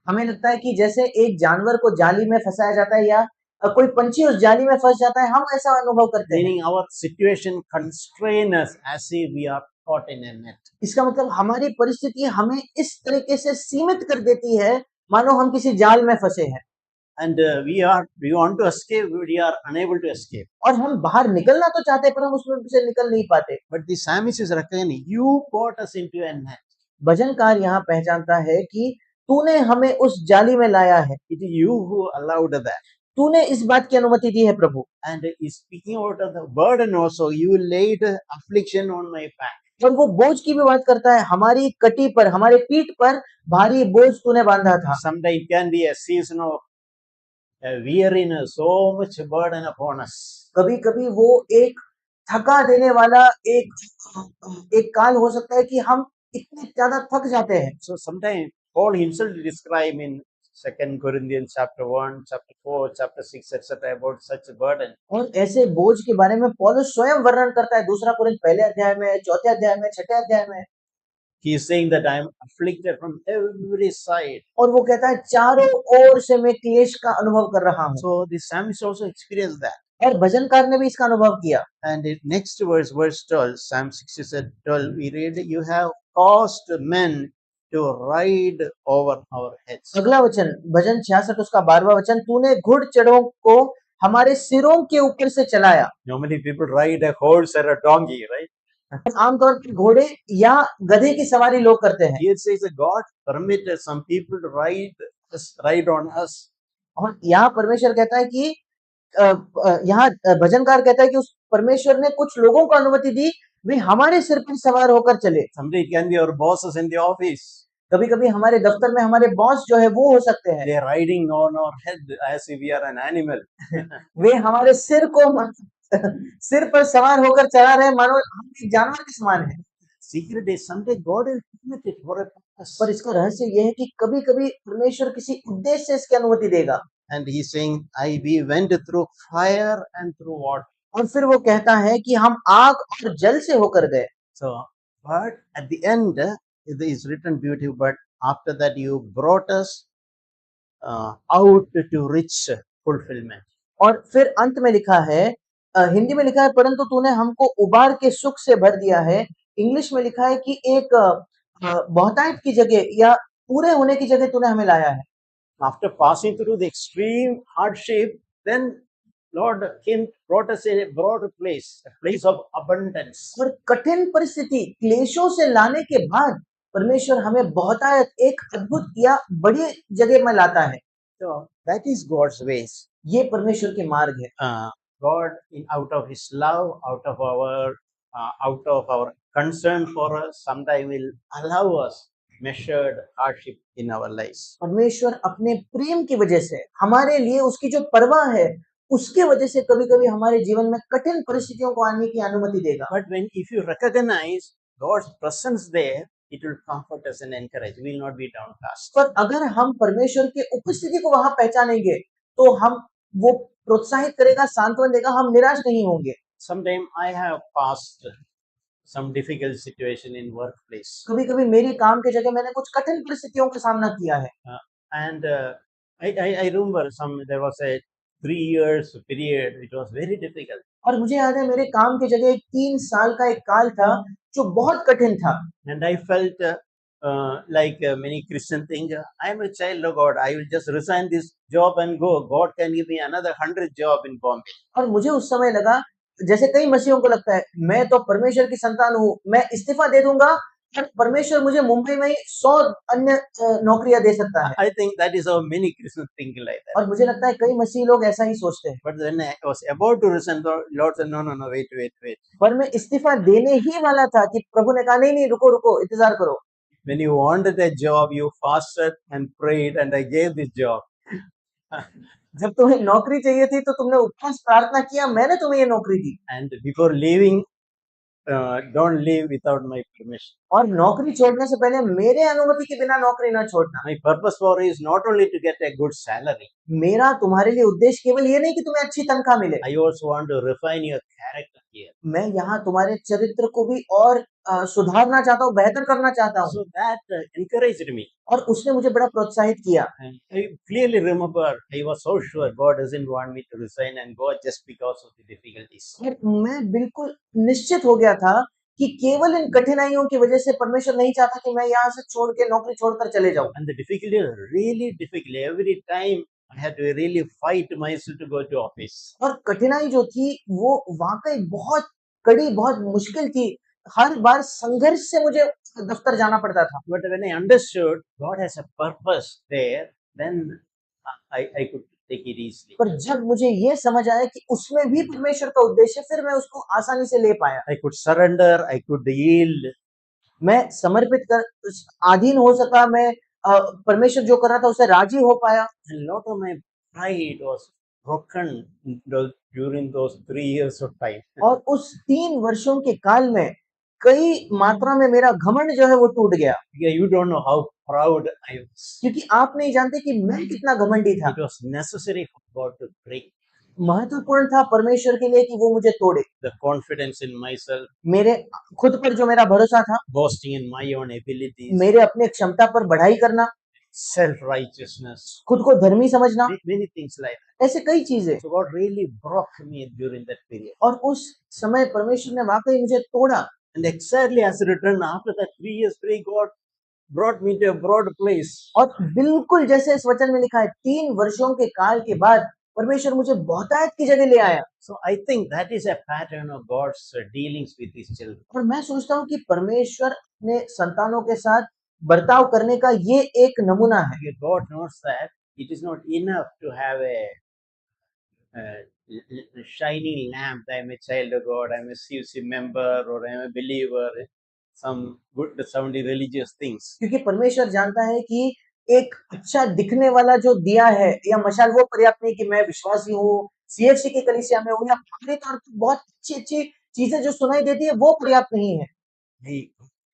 [SPEAKER 2] हमें लगता है कि जैसे एक जानवर को जाली में फंसाया जाता है या कोई पंछी उस जाली में फंस जाता है, हम ऐसा अनुभव करते हैं।
[SPEAKER 1] Meaning our situation constrain us as if we are caught in a net.
[SPEAKER 2] इसका मतलब हमारी परिस्थिति हमें इस तरीके से सीमित कर देती है मानो हम किसी जाल में फंसे हैं
[SPEAKER 1] And we want to escape, we are unable to escape.
[SPEAKER 2] और हम बाहर निकलना तो चाहते हैं पर हम उसमें से निकल नहीं पाते।
[SPEAKER 1] But the psalmist is recognizing, you brought us into a net.
[SPEAKER 2] भजनकार यहाँ पहचानता है कि तूने हमें उस जाली में लाया है,
[SPEAKER 1] It is you who allowed that.
[SPEAKER 2] तूने इस बात की अनुमति दी है प्रभु।
[SPEAKER 1] And he's speaking out of the burden also, you laid affliction on my back.
[SPEAKER 2] और वो बोझ की भी बात करता है, हमारी कटी पर, हमारे पीठ पर भारी बोझ तूने बांधा था।
[SPEAKER 1] Sometimes it can be a season of weariness, so much burden upon us.
[SPEAKER 2] कभी-कभी वो एक थका देने वाला एक काल हो सकता है कि हम इतने ज्यादा थक जाते हैं।
[SPEAKER 1] So sometimes Paul himself describe in 2 Corinthians chapter 1, chapter 4, chapter 6, etc. about such a burden.
[SPEAKER 2] और ऐसे बोझ के बारे में पौलुस स्वयं वर्णन करता है दूसरा कुरिन्थ पहले अध्याय में, चौथे अध्याय में, छठे अध्याय में।
[SPEAKER 1] He is saying that I am afflicted from every side.
[SPEAKER 2] और वो कहता है चारों ओर से मैं क्लेश का अनुभव कर रहा हूँ।
[SPEAKER 1] So the psalmist also experienced that.
[SPEAKER 2] और भजनकार ने भी इसका अनुभव किया।
[SPEAKER 1] And in next verse 12, Psalm 67:12, we read, you have caused men to ride over our heads.
[SPEAKER 2] अगला वचन भजन 66 उसका 12वां वचन, तूने घुड़चढ़ों को हमारे सिरों के ऊपर से चलाया।
[SPEAKER 1] Normally people ride a horse or a donkey, right?
[SPEAKER 2] आमतौर पर घोड़े या गधे की सवारी लोग करते हैं।
[SPEAKER 1] Here says that God permitted some people to ride on us.
[SPEAKER 2] और यहाँ परमेश्वर कहता है कि यहाँ भजनकार कहता है कि उस परमेश्वर ने कुछ लोगों को अनुमति दी वे हमारे सिर पर सवार होकर चले।
[SPEAKER 1] Someday it can be our bosses in the office.
[SPEAKER 2] कभी-कभी हमारे दफ्तर में हमारे बॉस जो है वो हो सकते हैं।
[SPEAKER 1] They are riding on our head as if we are an animal.
[SPEAKER 2] वे हमारे सिर पर सवार होकर चला रहे मानो हम एक जानवर के समान हैं।
[SPEAKER 1] Secret is someday God will permit it for a purpose.
[SPEAKER 2] पर इसका रहस्य यह है कि कभी-कभी परमेश्वर किसी उद्देश्य से इसकी अनुमति देगा।
[SPEAKER 1] And he's saying, we went through fire and through water.
[SPEAKER 2] और फिर वो कहता है कि हम आग और जल से होकर गए।
[SPEAKER 1] So, but at the end, it is written beautiful, but after that you brought us out to rich fulfillment.
[SPEAKER 2] और फिर अंत में लिखा है, हिंदी में लिखा है परंतु तूने हमको उबार के सुख से भर दिया है। इंग्लिश में लिखा है कि एक बहुतायत की जगह या पूरे होने की जगह तूने हमें लाया है।
[SPEAKER 1] After passing through the extreme hardship, then Lord brought us a broad place, a place of abundance.
[SPEAKER 2] और कठिन परिस्थिति क्लेशों से लाने के बाद परमेश्वर हमें बहुतायत एक अद्भुत या बड़ी जगह में लाता है।
[SPEAKER 1] So that is God's ways.
[SPEAKER 2] ये परमेश्वर के मार्ग है।
[SPEAKER 1] God, out of His love, out of our concern for us, sometime will allow us measured hardship in our lives.
[SPEAKER 2] परमेश्वर अपने प्रेम की वजह से हमारे लिए उसकी जो परवाह है उसके वजह से कभी-कभी हमारे जीवन में कठिन परिस्थितियों को आने की अनुमति देगा।
[SPEAKER 1] But if you recognize God's presence there, it will comfort us and encourage. We will not be downcast.
[SPEAKER 2] पर अगर हम परमेश्वर की उपस्थिति को वहां पहचानेंगे तो हम वो प्रोत्साहित करेगा, सांत्वना देगा, हम निराश नहीं होंगे।
[SPEAKER 1] Sometime I have passed some difficult situation in workplace,
[SPEAKER 2] कभी-कभी मेरी काम की जगह मैंने कुछ कठिन परिस्थितियों का सामना किया है
[SPEAKER 1] and I remember there was a 3 years period. It was very difficult,
[SPEAKER 2] और मुझे याद है मेरे काम की जगह 3 साल का एक काल था जो बहुत कठिन था
[SPEAKER 1] and I felt like many Christian think, I am a child of God. I will just resign this job and go. God can give me another 100 job in Bombay.
[SPEAKER 2] और मुझे उस समय लगा जैसे कई मसीहियों को लगता है मैं तो परमेश्वर की संतान हूँ, मैं इस्तीफा दे दूंगा और परमेश्वर मुझे मुंबई में ही 100 अन्य नौकरियां दे सकता है।
[SPEAKER 1] I think that is how many Christians think like that.
[SPEAKER 2] और मुझे लगता है कई मसीही लोग ऐसा ही सोचते हैं।
[SPEAKER 1] But when I was about to resign, the Lord said, no, no, no, wait, wait, wait.
[SPEAKER 2] पर मैं इस्तीफा देने ही वाला था कि प्रभु ने कहा नहीं नहीं रुको रुको इंतजार करो।
[SPEAKER 1] When you wanted a job, you fasted and prayed, and I gave this job.
[SPEAKER 2] जब तुम्हें नौकरी चाहिए थी तो तुमने उपवास प्रार्थना किया, मैंने तुम्हें ये नौकरी दी।
[SPEAKER 1] And before leaving, don't leave without my permission.
[SPEAKER 2] और नौकरी छोड़ने से पहले मेरे अनुमति के बिना नौकरी ना छोड़ना।
[SPEAKER 1] My purpose for is not only to get a good salary.
[SPEAKER 2] मेरा तुम्हारे लिए उद्देश्य केवल ये नहीं कि तुम्हें अच्छी तनख्वाह मिले।
[SPEAKER 1] I also want to refine your character here.
[SPEAKER 2] मैं यहाँ तुम्हारे चरित्र को भी और सुधारना चाहता हूँ, बेहतर करना चाहता हूँ।
[SPEAKER 1] So that encouraged me.
[SPEAKER 2] और उसने मुझे बड़ा प्रोत्साहित किया।
[SPEAKER 1] And I clearly remember I was so sure God doesn't want me to resign and go just because of the difficulties.
[SPEAKER 2] और मैं बिल्कुल निश्चित हो गया था कि केवल इन कठिनाइयों की वजह से परमेश्वर नहीं चाहता कि मैं यहाँ से छोड़ के नौकरी छोड़कर चले जाऊं।
[SPEAKER 1] And the difficulty is really difficult. Every time I had to really fight myself to go to office.
[SPEAKER 2] और कठिनाई जो थी वो वाकई बहुत कड़ी, बहुत मुश्किल थी। हर बार संघर्ष से मुझे दफ्तर जाना पड़ता था।
[SPEAKER 1] But when I understood God has a purpose there, then I could take it easily.
[SPEAKER 2] पर जब मुझे ये समझ आया कि उसमें भी परमेश्वर का उद्देश्य, फिर मैं उसको आसानी से ले पाया।
[SPEAKER 1] I could surrender, I could yield.
[SPEAKER 2] मैं समर्पित कर अधीन हो सका, मैं परमेश्वर जो कर रहा था उससे राजी हो पाया।
[SPEAKER 1] And a lot of my pride was broken during those 3 years of time.
[SPEAKER 2] और उस 3 वर्षों के काल में कई मात्रा में मेरा घमंड जो है वो टूट गया।
[SPEAKER 1] Yeah, you don't know how proud I was.
[SPEAKER 2] क्योंकि आप नहीं जानते कि मैं कितना घमंडी था।
[SPEAKER 1] It was necessary for God to break
[SPEAKER 2] महत्वपूर्ण था परमेश्वर के लिए कि वो मुझे तोड़े।
[SPEAKER 1] the confidence in myself,
[SPEAKER 2] मेरे खुद पर जो मेरा भरोसा था,
[SPEAKER 1] boasting in my own abilities,
[SPEAKER 2] मेरे अपने क्षमता पर बढ़ाई करना,
[SPEAKER 1] self-righteousness,
[SPEAKER 2] खुद को धर्मी समझना,
[SPEAKER 1] many things like that.
[SPEAKER 2] ऐसे कई चीजें।
[SPEAKER 1] So God really broke me during that period.
[SPEAKER 2] और उस समय परमेश्वर ने वाकई मुझे तोड़ा।
[SPEAKER 1] And exactly as a return after that 3 years prayer, God brought me to a broad place.
[SPEAKER 2] और बिल्कुल जैसे इस वचन में लिखा है 3 वर्षों के काल के बाद परमेश्वर मुझे बहुतायत की जगह ले आया।
[SPEAKER 1] So I think that is a pattern of God's dealings with His children.
[SPEAKER 2] और मैं सोचता हूँ कि परमेश्वर अपने संतानों के साथ बर्ताव करने का ये एक नमूना है।
[SPEAKER 1] Because God knows that it is not enough to have a shining lamp. I am a child of God. I am a CUC member, or I am a believer. Some good sounding religious things.
[SPEAKER 2] क्योंकि परमेश्वर जानता है कि एक अच्छा दिखने वाला जो दिया है या मशाल वो पर्याप्त नहीं कि मैं विश्वासी हूँ, सीएफसी की कलीसिया में हूँ या बाहरी तौर पर बहुत अच्छी-अच्छी चीजें जो सुनाई देती है वो पर्याप्त नहीं है।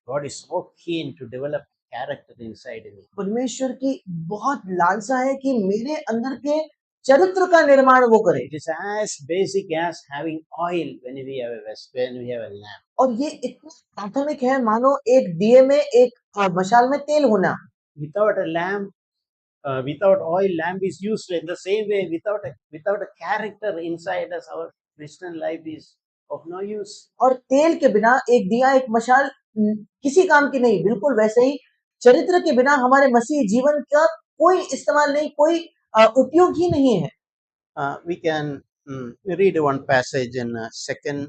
[SPEAKER 1] God is so keen to develop character inside me.
[SPEAKER 2] परमेश्वर की बहुत लालसा है कि मेरे अंदर के चरित्र का निर्माण वो करे।
[SPEAKER 1] It is as basic as having oil when we have a lamp.
[SPEAKER 2] और ये इतना प्राथमिक है मानो एक दिए में एक मशाल में तेल होना।
[SPEAKER 1] Without a lamp, without oil, lamp is useless. In the same way, without a character inside us, our Christian life is of no use.
[SPEAKER 2] और तेल के बिना एक दिया, एक मशाल किसी काम की नहीं। बिल्कुल वैसे ही चरित्र के बिना हमारे मसीही जीवन का कोई इस्तेमाल नहीं, कोई उपयोग ही नहीं है।
[SPEAKER 1] We can read one passage in 2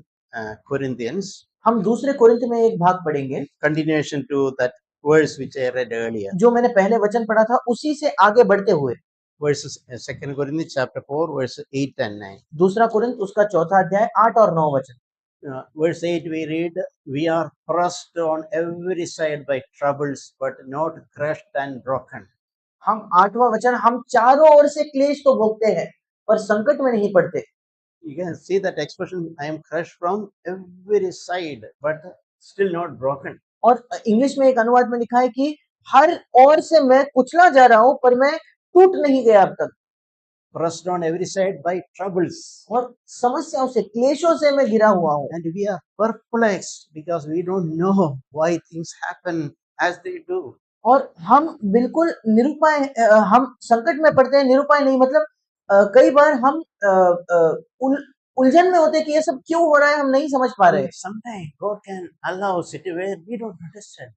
[SPEAKER 1] Corinthians.
[SPEAKER 2] हम दूसरे कोरिन्थ में एक भाग पढ़ेंगे।
[SPEAKER 1] Continuation to that verse which I read earlier.
[SPEAKER 2] जो मैंने पहले वचन पढ़ा था उसी से आगे बढ़ते हुए।
[SPEAKER 1] Verses 2 Corinthians chapter 4 verses 8 and 9.
[SPEAKER 2] दूसरा कोरिन्थ उसका चौथा अध्याय 8 और 9 वचन।
[SPEAKER 1] Verse 8 we read, we are pressed on every side by troubles, but not crushed and broken.
[SPEAKER 2] हम 8वां वचन, हम चारों ओर से क्लेश तो भोगते हैं पर संकट में नहीं पड़ते।
[SPEAKER 1] You can see that expression, I am crushed from every side, but still not broken.
[SPEAKER 2] और इंग्लिश में एक अनुवाद में लिखा है कि हर ओर से मैं कुचला जा रहा हूं, पर मैं टूट नहीं गया अब तक।
[SPEAKER 1] Pressed on every side by troubles.
[SPEAKER 2] और समस्याओं से, क्लेशों से मैं घिरा हुआ हूं।
[SPEAKER 1] And we are perplexed because we don't know why things happen as they do.
[SPEAKER 2] और हम बिल्कुल निरुपाय, हम संकट में पड़ते हैं, निरुपाय नहीं मतलब कई बार हम उलझन में होते हैं कि ये सब क्यों हो रहा है, हम नहीं समझ पा रहे।
[SPEAKER 1] Sometimes God can allow situation where we don't understand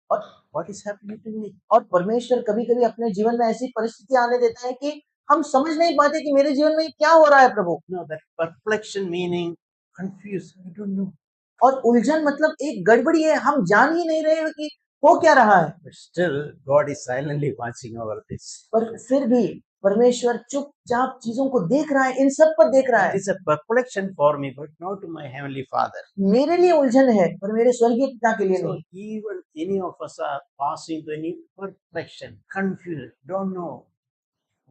[SPEAKER 2] और
[SPEAKER 1] what is happening to me.
[SPEAKER 2] और परमेश्वर कभी-कभी अपने जीवन में ऐसी परिस्थितियां आने देता है कि हम समझ नहीं पाते कि मेरे जीवन में क्या हो रहा है प्रभु।
[SPEAKER 1] No, that perplexion meaning confused. We don't know.
[SPEAKER 2] और उलझन मतलब एक गड़बड़ी है, हम जान ही नहीं रहे कि हो क्या रहा है।
[SPEAKER 1] But still, God is silently watching over this.
[SPEAKER 2] पर फिर भी परमेश्वर चुपचाप चीजों को देख रहा है, इन सब पर देख रहा
[SPEAKER 1] It
[SPEAKER 2] है।
[SPEAKER 1] is a perplexion for me, but not to my heavenly Father.
[SPEAKER 2] मेरे लिए उलझन है, पर मेरे स्वर्गीय पिता के लिए
[SPEAKER 1] So
[SPEAKER 2] नहीं।
[SPEAKER 1] even any of us are passing through any perplexion, confused, don't know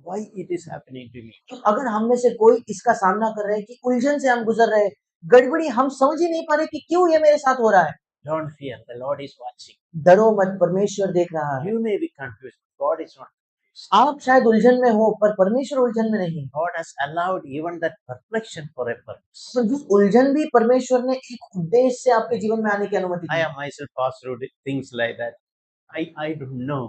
[SPEAKER 1] why it is happening to me.
[SPEAKER 2] तो अगर हम में से कोई इसका सामना कर रहे हैं कि उलझन से हम गुजर रहे हैं, गड़बड़ी हम समझ ही नहीं पा रहे कि क्यों ये मेरे साथ हो रहा है,
[SPEAKER 1] Don't fear, the Lord is watching.
[SPEAKER 2] डरो मत, परमेश्वर देख रहा है।
[SPEAKER 1] You may be confused, God is not confused.
[SPEAKER 2] आप शायद उलझन में हो, पर परमेश्वर उलझन में नहीं।
[SPEAKER 1] God has allowed even that perplexion for a purpose.
[SPEAKER 2] तो जिस उलझन भी परमेश्वर ने एक उद्देश्य से आपके जीवन में आने की अनुमति
[SPEAKER 1] I
[SPEAKER 2] the.
[SPEAKER 1] have myself passed through things like that. I don't know.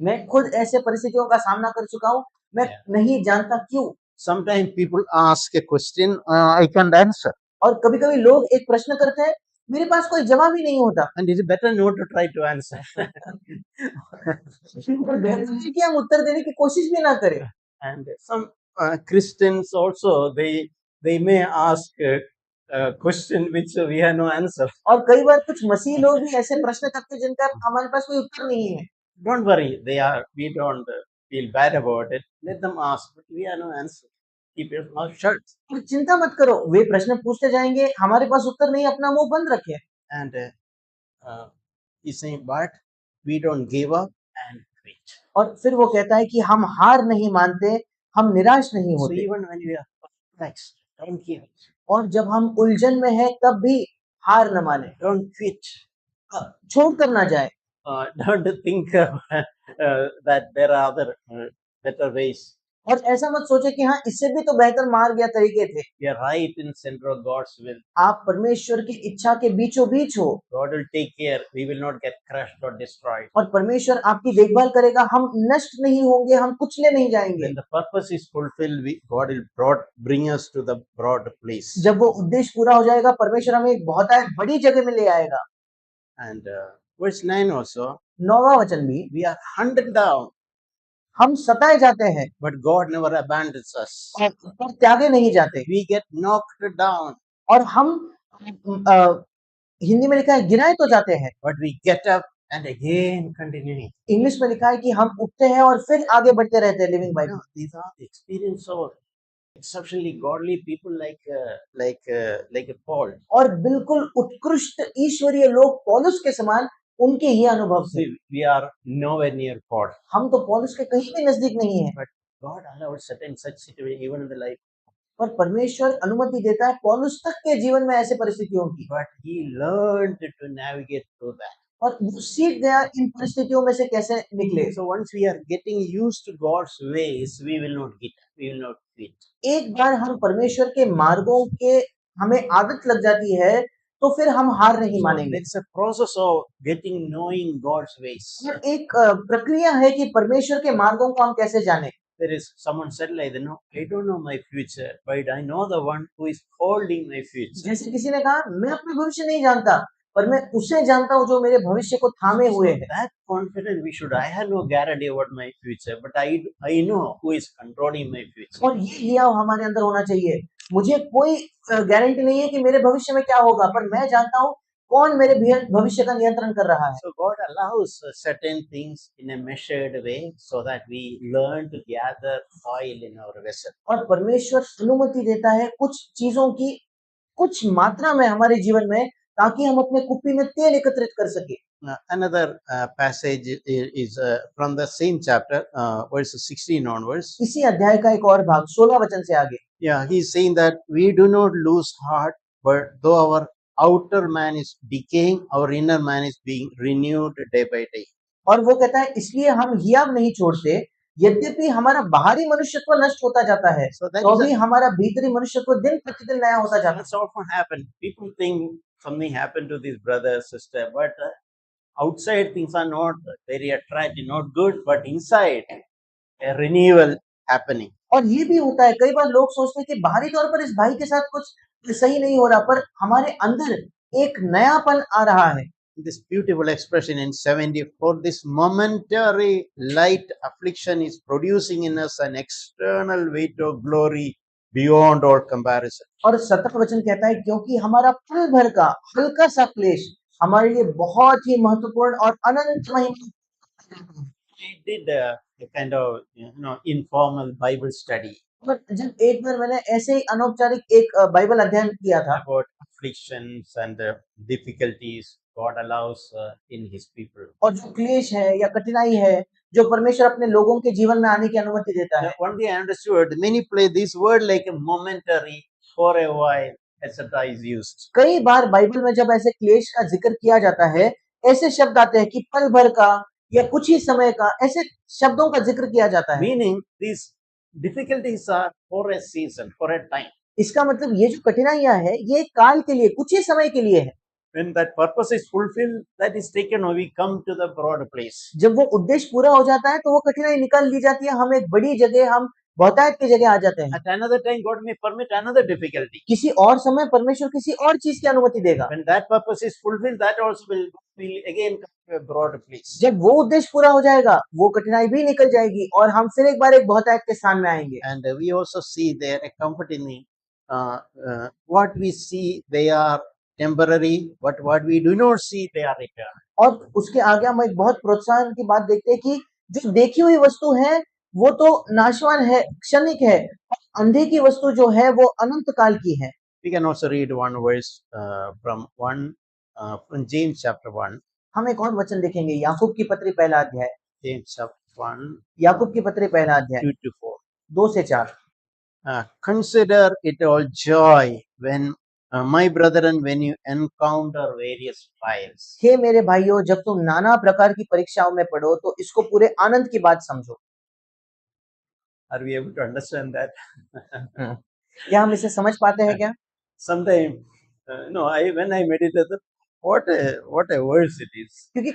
[SPEAKER 2] मैं खुद ऐसे परिस्थितियों का सामना कर चुका हूँ, मैं नहीं जानता क्यों।
[SPEAKER 1] Sometimes people ask a question, I can't answer.
[SPEAKER 2] और कभी-कभी लोग एक प्रश्न करते हैं, मेरे पास कोई जवाब ही नहीं होता।
[SPEAKER 1] And it's better not to try to answer.
[SPEAKER 2] और बेहतर है कि हम उत्तर देने की कोशिश भी ना करें।
[SPEAKER 1] And some Christians also, they may ask a question which we have no answer.
[SPEAKER 2] और कई बार कुछ मसीह लोग भी ऐसे प्रश्न करते हैं जिनका हमारे पास कोई उत्तर नहीं है।
[SPEAKER 1] Don't worry, we don't feel bad about it. Let them ask, but we have no answer. Keep your mouth shut.
[SPEAKER 2] और चिंता मत करो, वे प्रश्न पूछते जाएंगे, हमारे पास उत्तर नहीं, अपना मुंह बंद रखे।
[SPEAKER 1] And he's saying, but we don't give up and quit.
[SPEAKER 2] और फिर वो कहता है कि हम हार नहीं मानते, हम निराश नहीं
[SPEAKER 1] So
[SPEAKER 2] होते।
[SPEAKER 1] even when we are perplexed, don't give up.
[SPEAKER 2] और जब हम उलझन में हैं, तब भी हार न माने,
[SPEAKER 1] Don't quit.
[SPEAKER 2] छोड़ कर ना जाए।
[SPEAKER 1] Don't think that there are other better ways.
[SPEAKER 2] और ऐसा मत सोचे कि हाँ, इससे भी तो बेहतर मार्ग या तरीके थे।
[SPEAKER 1] We are right in center of God's will.
[SPEAKER 2] आप परमेश्वर की इच्छा के बीचों बीच हो।
[SPEAKER 1] God will take care. We will not get crushed or destroyed.
[SPEAKER 2] और परमेश्वर आपकी देखभाल करेगा, हम नष्ट नहीं होंगे, हम कुचले नहीं जाएंगे।
[SPEAKER 1] When the purpose is fulfilled, God will bring us to the broad place.
[SPEAKER 2] जब वो उद्देश्य पूरा हो जाएगा, परमेश्वर हमें एक बहुत बड़ी जगह में ले आएगा।
[SPEAKER 1] And verse 9 also,
[SPEAKER 2] 9वां वचन भी,
[SPEAKER 1] we are hunted down,
[SPEAKER 2] हम सताए जाते हैं,
[SPEAKER 1] but God never abandons us.
[SPEAKER 2] पर त्यागे नहीं जाते।
[SPEAKER 1] We get knocked down,
[SPEAKER 2] और हम हिंदी में लिखा है गिराए तो जाते हैं,
[SPEAKER 1] but we get up and again continuing.
[SPEAKER 2] English में लिखा है कि हम उठते हैं और फिर आगे बढ़ते रहते हैं। Living Bible.
[SPEAKER 1] These are the experience of exceptionally godly people like Paul.
[SPEAKER 2] और बिल्कुल उत्कृष्ट ईश्वरीय लोग पौलुस के समान, उनके ही अनुभव से।
[SPEAKER 1] See, we are nowhere near Paul,
[SPEAKER 2] हम तो पौलुस के कहीं भी नजदीक नहीं है,
[SPEAKER 1] but God allowed certain such situation even in the life.
[SPEAKER 2] पर परमेश्वर अनुमति देता है पौलुस तक के जीवन में ऐसे परिस्थितियों की।
[SPEAKER 1] But he learned to navigate through that.
[SPEAKER 2] और वो सीख गया इन परिस्थितियों में से कैसे निकले।
[SPEAKER 1] So once we are getting used to God's ways, we will not quit.
[SPEAKER 2] एक बार हम परमेश्वर के मार्गों के हमें आदत लग जाती है, तो फिर हम हार नहीं
[SPEAKER 1] So
[SPEAKER 2] मानेंगे।
[SPEAKER 1] it's a process of knowing God's ways.
[SPEAKER 2] और एक प्रक्रिया है कि परमेश्वर के मार्गों को हम कैसे जाने।
[SPEAKER 1] There is someone said like, no, I don't know my future, but I know the one who is holding my future.
[SPEAKER 2] जैसे किसी ने कहा, मैं अपना भविष्य नहीं जानता, पर मैं उसे जानता हूँ जो मेरे भविष्य को थामे हुए है।
[SPEAKER 1] That confident we should. I have no guarantee about my future, but I know who is controlling my future.
[SPEAKER 2] और ये हिया हमारे अंदर होना चाहिए। मुझे कोई गारंटी नहीं है कि मेरे भविष्य में क्या होगा, पर मैं जानता हूँ कौन मेरे भविष्य का नियंत्रण कर रहा है।
[SPEAKER 1] So God allows certain things in a measured way so that we learn to gather oil in our vessel.
[SPEAKER 2] और परमेश्वर अनुमति देता है कुछ चीजों की कुछ मात्रा में हमारे जीवन में, ताकि हम अपने कुप्पी में तेल एकत्रित कर सके।
[SPEAKER 1] Another passage is from the same chapter, verses 16 onwards.
[SPEAKER 2] इसी अध्याय का एक और भाग 16 वचन से आगे।
[SPEAKER 1] Yeah, he's saying that we do not lose heart, but though our outer man is decaying, our inner man is being renewed day by day.
[SPEAKER 2] और वो कहता है इसलिए हम हियाव नहीं छोड़ते, यद्यपि हमारा बाहरी मनुष्यत्व नष्ट होता जाता है,
[SPEAKER 1] So that
[SPEAKER 2] तो
[SPEAKER 1] is
[SPEAKER 2] भी हमारा भीतरी मनुष्यत्व दिन प्रतिदिन नया होता जाता
[SPEAKER 1] that's often happen. People think something happened to this brother, sister, but outside things are not very attractive, not good, but inside a renewal happening.
[SPEAKER 2] है। और ये भी होता है, कई बार लोग सोचते हैं कि बाहरी तौर पर इस भाई के साथ कुछ सही नहीं हो रहा, पर हमारे अंदर एक नयापन आ रहा है।
[SPEAKER 1] This beautiful expression in 70, for this momentary light affliction is producing in us an external weight of glory beyond all comparison.
[SPEAKER 2] और 70 वचन कहता है क्योंकि हमारा पल भर का हल्का सा क्लेश हमारे लिए बहुत ही महत्वपूर्ण और अनंत महिमा।
[SPEAKER 1] We did a kind of informal Bible study
[SPEAKER 2] और जब एक बार मैंने ऐसे ही अनौपचारिक एक बाइबल अध्ययन किया था
[SPEAKER 1] about afflictions and difficulties God allows in His people.
[SPEAKER 2] और जो क्लेश है या कठिनाई है जो परमेश्वर अपने लोगों के जीवन में आने की अनुमति देता है,
[SPEAKER 1] One day I understood many play this word like a momentary, for a while, etc. is used.
[SPEAKER 2] कई बार बाइबल में जब ऐसे क्लेश का जिक्र किया जाता है, ऐसे शब्द आते हैं कि पल भर का या कुछ ही समय का, ऐसे शब्दों का जिक्र किया जाता है।
[SPEAKER 1] Meaning these difficulties are for a season, for a time.
[SPEAKER 2] इसका मतलब ये जो कठिनाइयां है ये काल के लिए, कुछ ही समय के लिए है।
[SPEAKER 1] When that purpose is fulfilled, that is taken away, we come to the broad place.
[SPEAKER 2] जब वो उद्देश्य पूरा हो जाता है तो वो कठिनाई निकाल ली जाती है, हम एक बड़ी जगह, हम बहुतायत की जगह आ जाते हैं।
[SPEAKER 1] At another time, God may permit another difficulty.
[SPEAKER 2] किसी और समय परमेश्वर किसी और चीज की अनुमति देगा।
[SPEAKER 1] When that purpose is fulfilled, that also will again come to a broad place.
[SPEAKER 2] जब वो उद्देश्य पूरा हो जाएगा, वो कठिनाई भी निकल जाएगी और हम फिर एक बार एक बहुतायत के स्थान में आएंगे।
[SPEAKER 1] And we also see there a comfort in the what we see they are temporary, but what we do not see they are eternal.
[SPEAKER 2] और उसके आगे हम एक बहुत प्रोत्साहन की बात देखते हैं कि जो देखी हुई वस्तु है वो तो नाशवान है, क्षणिक है, और अंधे की वस्तु जो है वो अनंत काल की है।
[SPEAKER 1] We can also read one verse from James chapter 1.
[SPEAKER 2] हम एक और वचन देखेंगे, याकूब की पत्री पहला अध्याय,
[SPEAKER 1] James chapter 1,
[SPEAKER 2] याकूब की पत्री पहला अध्याय
[SPEAKER 1] 2 to 4.
[SPEAKER 2] 2 से 4।
[SPEAKER 1] Consider it all joy when my brethren, when you encounter various trials.
[SPEAKER 2] हे मेरे भाइयों, जब तुम नाना प्रकार की परीक्षाओं में पड़ो तो इसको पूरे आनंद की बात समझो।
[SPEAKER 1] Are we able to understand that?
[SPEAKER 2] क्या हम इसे समझ पाते हैं क्या?
[SPEAKER 1] Sometimes, no, when I meditate, what a verse it is.
[SPEAKER 2] क्योंकि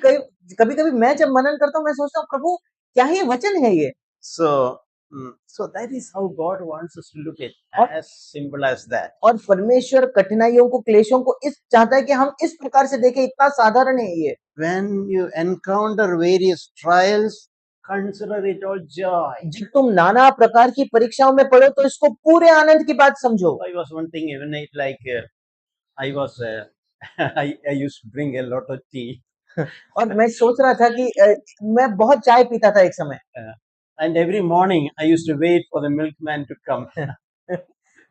[SPEAKER 2] कभी कभी मैं जब मनन करता हूँ मैं सोचता हूँ प्रभु क्या ही वचन है ये।
[SPEAKER 1] So that is how God wants us to look at, as simple as that.
[SPEAKER 2] और परमेश्वर कठिनाइयों को, क्लेशों को इस चाहता है कि हम इस प्रकार से देखें, इतना साधारण है ये।
[SPEAKER 1] When you encounter various trials, consider it all joy.
[SPEAKER 2] जब तुम नाना प्रकार की परीक्षाओं में पड़ो तो इसको पूरे आनंद की बात समझो।
[SPEAKER 1] I was one thing even like I was I used to drink a lot of tea.
[SPEAKER 2] और मैं सोच रहा था कि मैं बहुत चाय पीता था एक समय।
[SPEAKER 1] And every morning I used to wait for the milkman to come.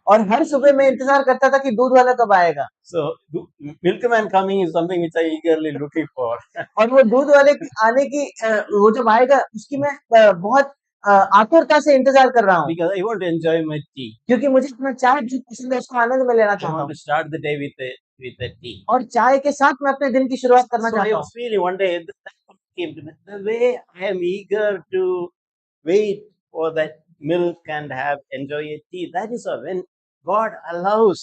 [SPEAKER 2] और हर सुबह मैं इंतजार करता था कि दूध वाला कब आएगा।
[SPEAKER 1] So milkman coming is something which I eagerly looking for.
[SPEAKER 2] और वो दूध वाले आने की वो जब आएगा उसकी मैं बहुत आतुरता से इंतजार कर रहा हूँ।
[SPEAKER 1] Because I want to enjoy my tea.
[SPEAKER 2] क्योंकि मुझे अपना चाय जो पसंद है उसका आनंद में लेना
[SPEAKER 1] I
[SPEAKER 2] चाहता
[SPEAKER 1] want
[SPEAKER 2] हूँ।
[SPEAKER 1] to start the day with a tea.
[SPEAKER 2] और चाय के साथ मैं अपने दिन की शुरुआत करना
[SPEAKER 1] So I
[SPEAKER 2] चाहता
[SPEAKER 1] was
[SPEAKER 2] हूँ।
[SPEAKER 1] feeling one day that came to me. The way I am eager to wait for that milk and enjoy a tea. That is when God allows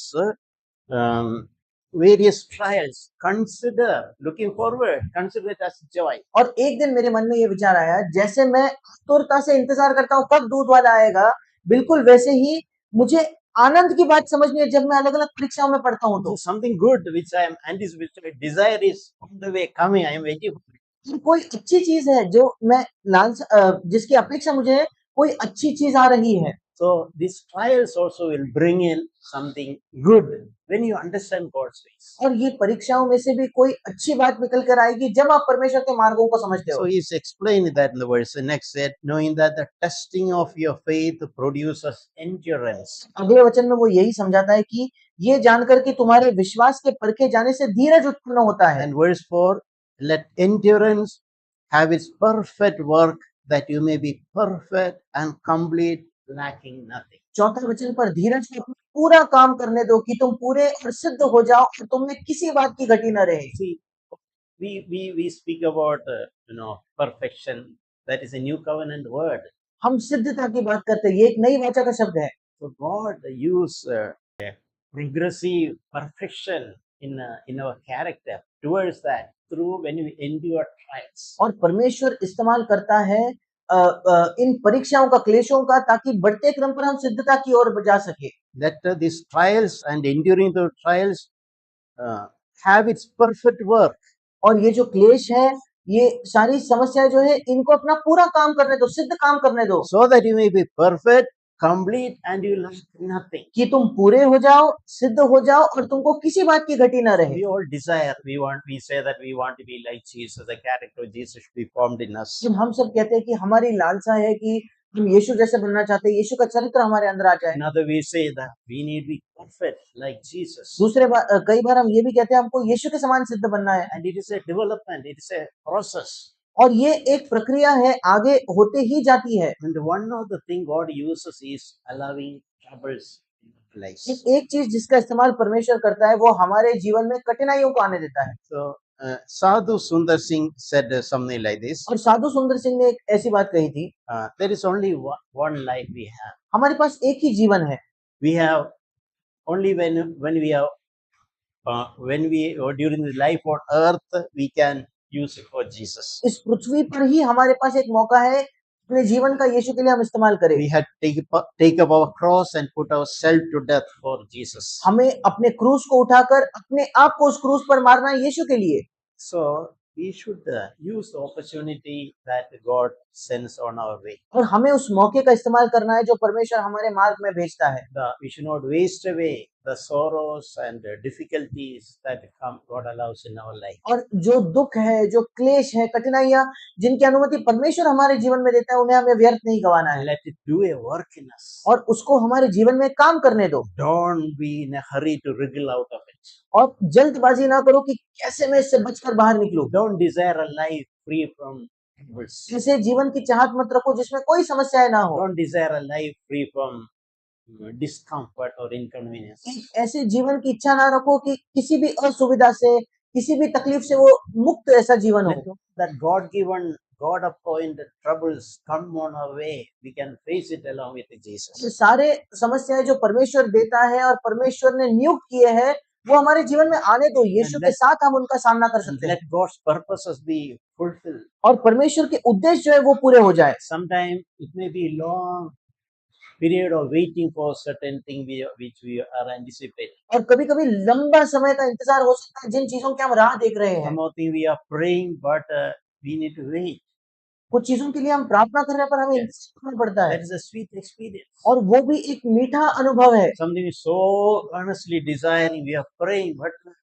[SPEAKER 1] various trials. Consider looking forward. Consider it as joy.
[SPEAKER 2] और एक दिन मेरे मन में ये विचार आया, जैसे मैं आतुरता से इंतजार करता हूँ कब दूध वाला आएगा, बिल्कुल वैसे ही मुझे आनंद की बात समझनी है जब मैं अलग अलग परीक्षाओं में पढ़ता हूँ तो।
[SPEAKER 1] Something good which I am anticipating, desire is on the way coming. I am waiting for it.
[SPEAKER 2] कोई अच्छी चीज है जो मैं जिसकी अपेक्षा मुझे है, कोई अच्छी चीज आ रही है।
[SPEAKER 1] So these trials also will bring in something good when you understand God's ways.
[SPEAKER 2] और ये परीक्षाओं में से भी कोई अच्छी बात निकल कर आएगी जब आप परमेश्वर के मार्गों को समझते
[SPEAKER 1] So
[SPEAKER 2] हो।
[SPEAKER 1] he's explained that in the verse. The next said, knowing that the testing of your faith produces endurance.
[SPEAKER 2] अगले वचन में वो यही समझाता है कि ये जानकर कि तुम्हारे विश्वास के परखे जाने से धीरज उत्पन्न होता है।
[SPEAKER 1] And verse 4, let endurance have its perfect work, that you may be perfect and complete, lacking nothing.
[SPEAKER 2] चौथा वचन पर धीरज को अपना पूरा काम करने दो कि तुम पूरे और सिद्ध हो जाओ और तुम में किसी बात की घटी न रहे।
[SPEAKER 1] See, we speak about perfection. That is a new covenant word.
[SPEAKER 2] हम सिद्धता की बात करते हैं, ये एक नई वाचा का शब्द है।
[SPEAKER 1] So God use progressive perfection in our character towards that through when we endure trials.
[SPEAKER 2] और परमेश्वर इस्तेमाल करता है इन परीक्षाओं का, क्लेशों का, ताकि बढ़ते क्रम पर हम सिद्धता की ओर जा सके।
[SPEAKER 1] That these trials and enduring the trials have its perfect work.
[SPEAKER 2] और ये जो क्लेश है, ये सारी समस्याएं जो है, इनको अपना पूरा काम करने दो, सिद्ध काम करने दो,
[SPEAKER 1] So that you may be perfect, complete, and you lack nothing.
[SPEAKER 2] कि तुम पूरे हो जाओ, सिद्ध हो जाओ और तुमको किसी बात की घटी न रहे।
[SPEAKER 1] We all desire, we say that we want to be like Jesus, the character of Jesus should be formed in us.
[SPEAKER 2] जब हम सब कहते हैं कि हमारी लालसा है कि हम यीशु जैसे बनना चाहते हैं, यीशु का चरित्र हमारे अंदर आ जाए।
[SPEAKER 1] Another we say that we need to be perfect like Jesus.
[SPEAKER 2] कई बार हम ये भी कहते हैं हमको यीशु के समान सिद्ध बनना है।
[SPEAKER 1] And it is a development, it is a process.
[SPEAKER 2] और ये एक प्रक्रिया है, आगे होते ही जाती है।
[SPEAKER 1] And one of the thing God uses is allowing troubles in place.
[SPEAKER 2] एक चीज जिसका इस्तेमाल परमेश्वर करता है, वो हमारे जीवन में कठिनाइयों को आने देता है।
[SPEAKER 1] So Sadhu Sundar Singh said something like this.
[SPEAKER 2] और साधु सुंदर सिंह ने एक ऐसी बात कही थी,
[SPEAKER 1] There is only one life we have.
[SPEAKER 2] हमारे पास एक ही जीवन है।
[SPEAKER 1] We have only when we are during the life on earth we can use it for Jesus.
[SPEAKER 2] इस पृथ्वी पर ही हमारे पास एक मौका है अपने जीवन का यीशु के लिए हम इस्तेमाल करें।
[SPEAKER 1] We had to take up our cross and put ourselves to death for Jesus.
[SPEAKER 2] हमें अपने क्रूस को उठाकर अपने आप को उस क्रूस पर मारना है यीशु के लिए।
[SPEAKER 1] So we should use the opportunity that God sends on our way.
[SPEAKER 2] और हमें उस मौके का इस्तेमाल करना है जो परमेश्वर हमारे मार्ग में भेजता है।
[SPEAKER 1] We should not waste away the sorrows and the difficulties that God allows in our life.
[SPEAKER 2] और जो दुख है, जो क्लेश है, कठिनाइयां जिनकी अनुमति परमेश्वर हमारे जीवन में देता है, उन्हें हमें व्यर्थ नहीं गंवाना है।
[SPEAKER 1] Let it do a work in us.
[SPEAKER 2] और उसको हमारे जीवन में काम करने दो।
[SPEAKER 1] Don't be in a hurry to wriggle out of it.
[SPEAKER 2] और जल्दबाजी ना करो कि कैसे मैं इससे बचकर बाहर निकलूं।
[SPEAKER 1] Don't desire a life free from troubles.
[SPEAKER 2] ऐसे जीवन की चाहत मत रखो जिसमें कोई समस्याएं ना हो।
[SPEAKER 1] Don't desire a life free from discomfort or inconvenience.
[SPEAKER 2] ऐसे जीवन की इच्छा ना रखो कि किसी भी असुविधा से, किसी भी तकलीफ से वो मुक्त ऐसा जीवन हो।
[SPEAKER 1] That God-given, God-appointed troubles come on our way, we can face it along with Jesus.
[SPEAKER 2] सारे समस्याएं जो परमेश्वर देता है और परमेश्वर ने नियुक्त किए हैं, वो हमारे जीवन में आने दो, यीशु के साथ हम उनका सामना कर सकते हैं।
[SPEAKER 1] Let God's purposes be fulfilled.
[SPEAKER 2] और परमेश्वर के उद्देश्य जो है वो पूरे हो जाए।
[SPEAKER 1] Sometimes it may be long period of waiting for certain thing which we are anticipating.
[SPEAKER 2] और कभी-कभी लंबा समय का इंतजार हो सकता है जिन चीजों की हम राह देख रहे हैं।
[SPEAKER 1] Some of things we are praying, but we need to wait.
[SPEAKER 2] कुछ चीजों के लिए हम प्रार्थना कर रहे हैं पर हमें इंतजार करना पड़ता है।
[SPEAKER 1] That is a sweet experience.
[SPEAKER 2] और वो भी एक मीठा अनुभव है।
[SPEAKER 1] Something is so earnestly desiring, we are praying, but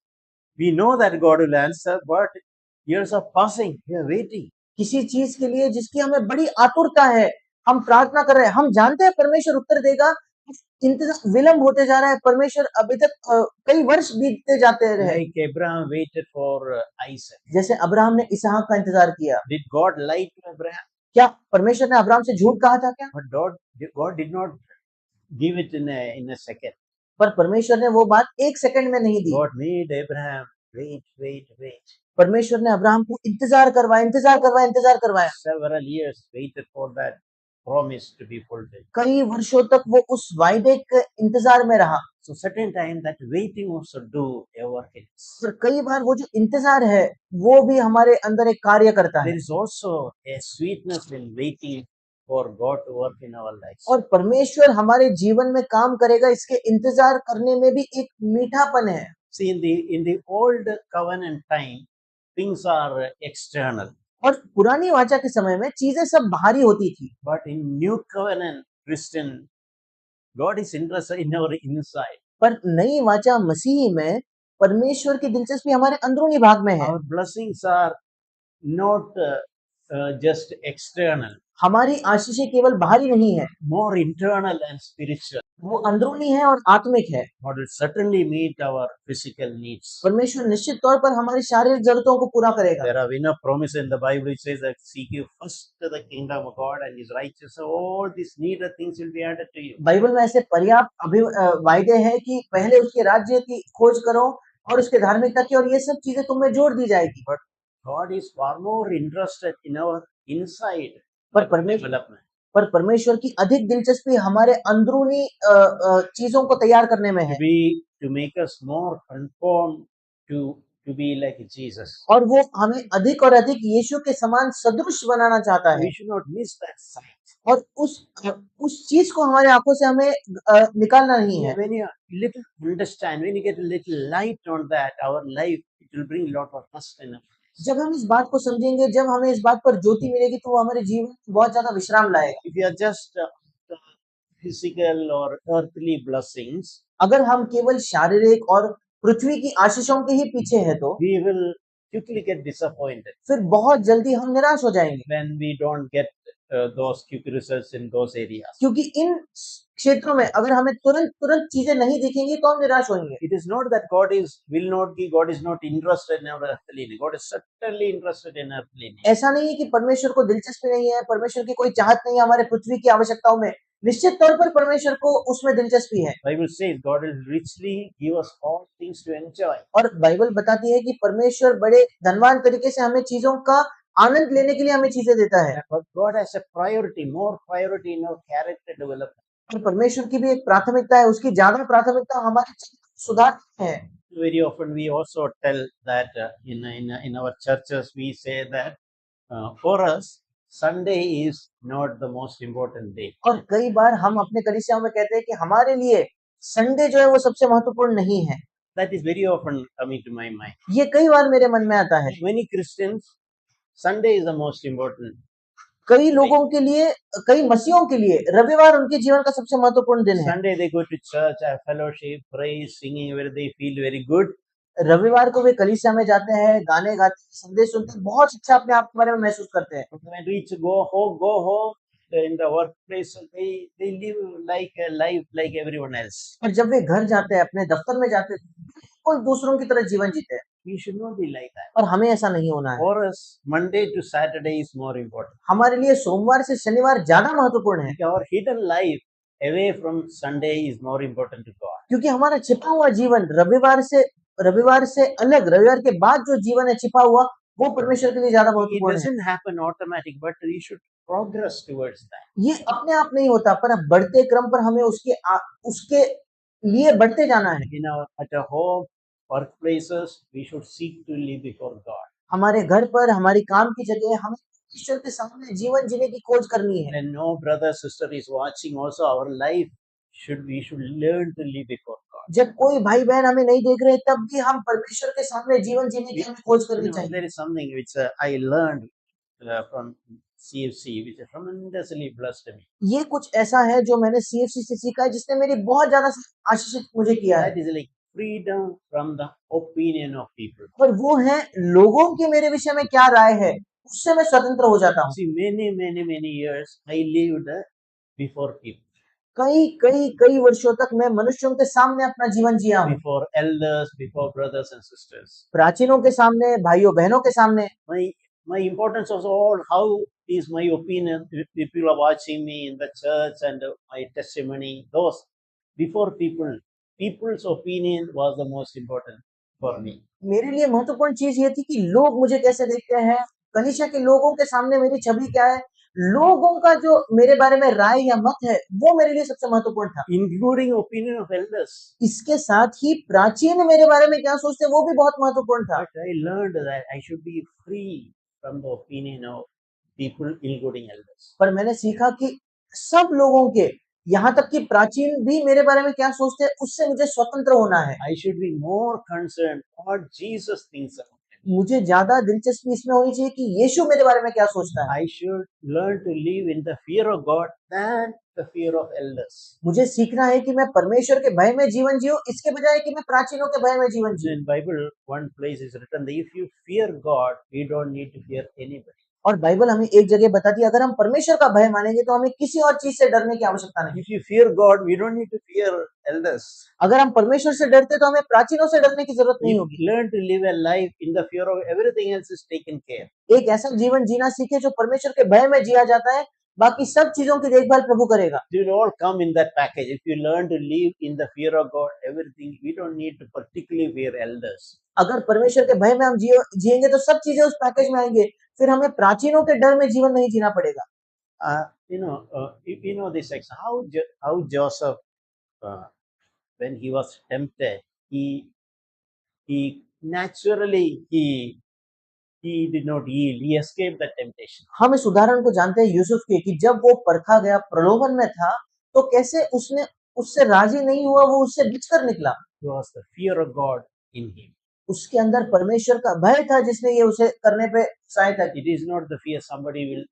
[SPEAKER 1] we know that God will answer, but years are passing, we are waiting.
[SPEAKER 2] किसी चीज के लिए जिसकी हमें बड़ी आतुरता है, हम प्रार्थना कर रहे हैं, हम जानते हैं परमेश्वर उत्तर देगा, इंतजार विलंब होते जा रहा है, परमेश्वर अभी तक कई वर्ष बीतते जाते रहे।
[SPEAKER 1] Like Abraham waited for Isaac.
[SPEAKER 2] जैसे अब्राहम ने इसहाक का इंतजार किया।
[SPEAKER 1] Did God lie to Abraham?
[SPEAKER 2] क्या परमेश्वर ने अब्राहम से झूठ कहा था क्या?
[SPEAKER 1] But God did not give it in a second.
[SPEAKER 2] पर परमेश्वर ने वो बात एक सेकंड में नहीं दी।
[SPEAKER 1] God made Abraham wait.
[SPEAKER 2] परमेश्वर ने अब्राहम को इंतजार करवाया।
[SPEAKER 1] Several years waited for that promise to be fulfilled.
[SPEAKER 2] कई वर्षों तक वो उस वायदे के इंतजार में रहा।
[SPEAKER 1] So certain time that waiting also do a work in us.
[SPEAKER 2] और कई बार वो जो इंतजार है, वो भी हमारे अंदर एक कार्य करता है।
[SPEAKER 1] There is also a sweetness in waiting for God to work in our lives.
[SPEAKER 2] और परमेश्वर हमारे जीवन में काम करेगा, इसके इंतजार करने में भी एक मीठापन है।
[SPEAKER 1] See, in the old covenant time, things are external.
[SPEAKER 2] और पुरानी वाचा के समय में चीजें सब बाहरी होती थी।
[SPEAKER 1] But in new covenant Christian God is interested in our inside.
[SPEAKER 2] पर नई वाचा मसीही में परमेश्वर की दिलचस्पी हमारे अंदरूनी भाग में है।
[SPEAKER 1] Our blessings are not just external,
[SPEAKER 2] हमारी आशीषें केवल बाहरी नहीं है,
[SPEAKER 1] more internal and spiritual.
[SPEAKER 2] वो अंदरूनी है और आत्मिक है।
[SPEAKER 1] God will certainly meet our physical needs.
[SPEAKER 2] परमेश्वर निश्चित तौर पर हमारी शारीरिक जरूरतों को पूरा करेगा।
[SPEAKER 1] There are enough promises in the Bible which says that seek you first the kingdom of God and His righteousness. All these needed things will be added to you.
[SPEAKER 2] Bible में ऐसे पर्याप्त वायदे हैं कि पहले उसके राज्य की खोज करो और उसके धार्मिकता की, और ये सब चीजें तुम्हें जोड़ दी जाएगी।
[SPEAKER 1] But God is far more interested in our inside
[SPEAKER 2] पर परमेश्वर
[SPEAKER 1] development.
[SPEAKER 2] पर परमेश्वर की अधिक दिलचस्पी हमारे अंदरूनी चीजों को तैयार करने में है,
[SPEAKER 1] To make us more conformed to be like Jesus.
[SPEAKER 2] और वो हमें अधिक और अधिक यीशु के समान सदृश बनाना चाहता है।
[SPEAKER 1] We should not miss that sight.
[SPEAKER 2] और उस चीज को हमारे आंखों से हमें निकालना नहीं है।
[SPEAKER 1] When you little understand, when you get a little light on that, our life, it will bring a lot of trust in us.
[SPEAKER 2] जब हम इस बात को समझेंगे, जब हमें इस बात पर ज्योति मिलेगी, तो वो हमारे जीवन में बहुत ज्यादा विश्राम लाएगा।
[SPEAKER 1] If you are just physical or earthly blessings,
[SPEAKER 2] अगर हम केवल शारीरिक और पृथ्वी की आशीषों के ही पीछे हैं, तो
[SPEAKER 1] we will quickly get disappointed
[SPEAKER 2] फिर बहुत जल्दी हम निराश हो जाएंगे,
[SPEAKER 1] when we don't get those quick results in those areas.
[SPEAKER 2] क्योंकि इन क्षेत्रों में अगर हमें तुरंत चीजें नहीं दिखेंगी तो हम निराश होंगे।
[SPEAKER 1] It is not that God is not interested in our earthly need. God is certainly interested in earthly need.
[SPEAKER 2] ऐसा नहीं है कि परमेश्वर को दिलचस्पी नहीं है, परमेश्वर की कोई चाहत नहीं है हमारे पृथ्वी की आवश्यकताओं में। निश्चित तौर पर परमेश्वर को उसमें दिलचस्पी है।
[SPEAKER 1] Bible says God will richly give us all things to enjoy.
[SPEAKER 2] और बाइबल बताती है कि परमेश्वर बड़े धनवान तरीके से हमें चीजों का आनंद लेने के लिए हमें चीजें देता है।
[SPEAKER 1] But God has a priority, more priority in our character development.
[SPEAKER 2] और परमेश्वर की भी एक प्राथमिकता है, उसकी ज्यादा प्राथमिकता हमारे सुधार है।
[SPEAKER 1] Very often we also tell that in our churches we say that for us Sunday is not the most important day.
[SPEAKER 2] और कई बार हम अपने कलीसियाओं में कहते हैं कि हमारे लिए संडे जो है वो सबसे महत्वपूर्ण नहीं है।
[SPEAKER 1] That is very often coming to my mind.
[SPEAKER 2] ये कई बार मेरे मन में आता है।
[SPEAKER 1] Many Christians, Sunday is the most important.
[SPEAKER 2] कई लोगों के लिए, कई मसीहों के लिए रविवार उनके जीवन का सबसे महत्वपूर्ण दिन है।
[SPEAKER 1] Sunday they go to church, have fellowship, praise, singing, where they feel very good.
[SPEAKER 2] रविवार को वे कलीसिया में जाते हैं, गाने गाते हैं, संदेश सुनते हैं, बहुत अच्छा अपने आप के बारे में महसूस करते हैं।
[SPEAKER 1] When go home in the workplace, they live like a life like everyone else.
[SPEAKER 2] और जब वे घर जाते हैं, अपने दफ्तर में जाते हैं, बिल्कुल दूसरों की तरह जीवन जीते हैं।
[SPEAKER 1] We should not be like that.
[SPEAKER 2] और हमें ऐसा नहीं होना है।
[SPEAKER 1] For us, Monday to Saturday is more important.
[SPEAKER 2] हमारे लिए सोमवार से शनिवार ज्यादा महत्वपूर्ण है,
[SPEAKER 1] Our hidden life away from Sunday is more important to God.
[SPEAKER 2] क्योंकि हमारा छिपा हुआ जीवन रविवार से अलग, रविवार के बाद जो जीवन है छिपा हुआ, वो परमेश्वर के लिए ज्यादा
[SPEAKER 1] It
[SPEAKER 2] महत्वपूर्ण है।
[SPEAKER 1] doesn't happen automatic, but we should progress towards that.
[SPEAKER 2] ये अपने आप नहीं होता, पर अब बढ़ते क्रम पर हमें उसके लिए बढ़ते जाना है।
[SPEAKER 1] At our home, workplaces, we should seek to live before God.
[SPEAKER 2] हमारे घर पर, हमारी काम की जगह हमें ईश्वर के सामने जीवन जीने की खोज करनी है।
[SPEAKER 1] When no brother sister is watching, also our life we should learn to live before God.
[SPEAKER 2] जब कोई भाई बहन हमें नहीं देख रहे, तब भी हम परमेश्वर के सामने जीवन जीने की हमें खोज करनी चाहिए।
[SPEAKER 1] There is something which I learned from CFC, which tremendously blessed me.
[SPEAKER 2] ये कुछ ऐसा है जो मैंने CFC से सीखा है, जिसने मेरी बहुत ज्यादा आशीषित मुझे किया है।
[SPEAKER 1] That is like freedom from the opinion of people.
[SPEAKER 2] और वो है लोगों की मेरे विषय में क्या राय है, उससे मैं स्वतंत्र हो जाता हूँ।
[SPEAKER 1] See, many years I lived before people.
[SPEAKER 2] कई वर्षों तक मैं मनुष्यों के सामने अपना जीवन जिया हूँ।
[SPEAKER 1] Before elders, before brothers and sisters.
[SPEAKER 2] प्राचीनों के सामने, भाइयों बहनों के सामने।
[SPEAKER 1] My importance was all how is my opinion. People are watching me in the church and my testimony. Those before people's opinion was the most important for me.
[SPEAKER 2] मेरे लिए महत्वपूर्ण चीज ये थी कि लोग मुझे कैसे देखते हैं, कलीसिया के लोगों के सामने मेरी छवि क्या है, लोगों का जो मेरे बारे में राय या मत है, वो मेरे लिए सबसे महत्वपूर्ण था।
[SPEAKER 1] Including opinion of elders.
[SPEAKER 2] इसके साथ ही प्राचीन मेरे बारे में क्या सोचते हैं, वो भी बहुत महत्वपूर्ण था।
[SPEAKER 1] But I learned that I should be free from the opinion of people, including elders.
[SPEAKER 2] पर मैंने सीखा कि सब लोगों के, यहाँ तक कि प्राचीन भी मेरे बारे में क्या सोचते हैं, उससे मुझे स्वतंत्र होना है।
[SPEAKER 1] I should be more concerned what Jesus thinks about me.
[SPEAKER 2] मुझे ज्यादा दिलचस्पी इसमें होनी चाहिए कि यीशु मेरे बारे में क्या सोचता है।
[SPEAKER 1] I should learn to live in the fear of God than the fear of elders.
[SPEAKER 2] मुझे सीखना है कि मैं परमेश्वर के भय में जीवन जीऊं, इसके बजाय कि मैं प्राचीनों के भय में जीवन जीऊं।
[SPEAKER 1] In Bible, one place is written that if you fear God, you don't need to fear anybody.
[SPEAKER 2] और बाइबल हमें एक जगह बताती है, अगर हम परमेश्वर का भय मानेंगे तो हमें किसी और चीज से डरने की आवश्यकता नहीं।
[SPEAKER 1] If you fear God, we don't need to fear elders.
[SPEAKER 2] अगर हम परमेश्वर से डरते तो हमें प्राचीनों से डरने की जरूरत नहीं
[SPEAKER 1] We
[SPEAKER 2] होगी।
[SPEAKER 1] learn to live a life in the fear of everything else is taken care.
[SPEAKER 2] एक ऐसा जीवन जीना सीखे जो परमेश्वर के भय में जिया जाता है, बाकी सब चीजों की देखभाल प्रभु करेगा।
[SPEAKER 1] It will all come in that package. If you learn to live in the fear of God, everything, we don't need to particularly fear elders.
[SPEAKER 2] अगर परमेश्वर के भय में हम जिएंगे तो सब चीजें उस पैकेज में आएंगे, फिर हमें प्राचीनों के डर में जीवन नहीं जीना पड़ेगा।
[SPEAKER 1] You know this how Joseph, when he was tempted, he naturally he did not yield. He escaped the temptation.
[SPEAKER 2] हम इस उदाहरण को जानते हैं यूसुफ के, कि जब वो परखा गया, प्रलोभन में था, तो कैसे उसने उससे राजी नहीं हुआ, वो उससे बचकर निकला।
[SPEAKER 1] It was the fear of God in him.
[SPEAKER 2] उसके अंदर परमेश्वर का भय था जिसने ये उसे करने पे सहायता की।
[SPEAKER 1] It is not the fear somebody will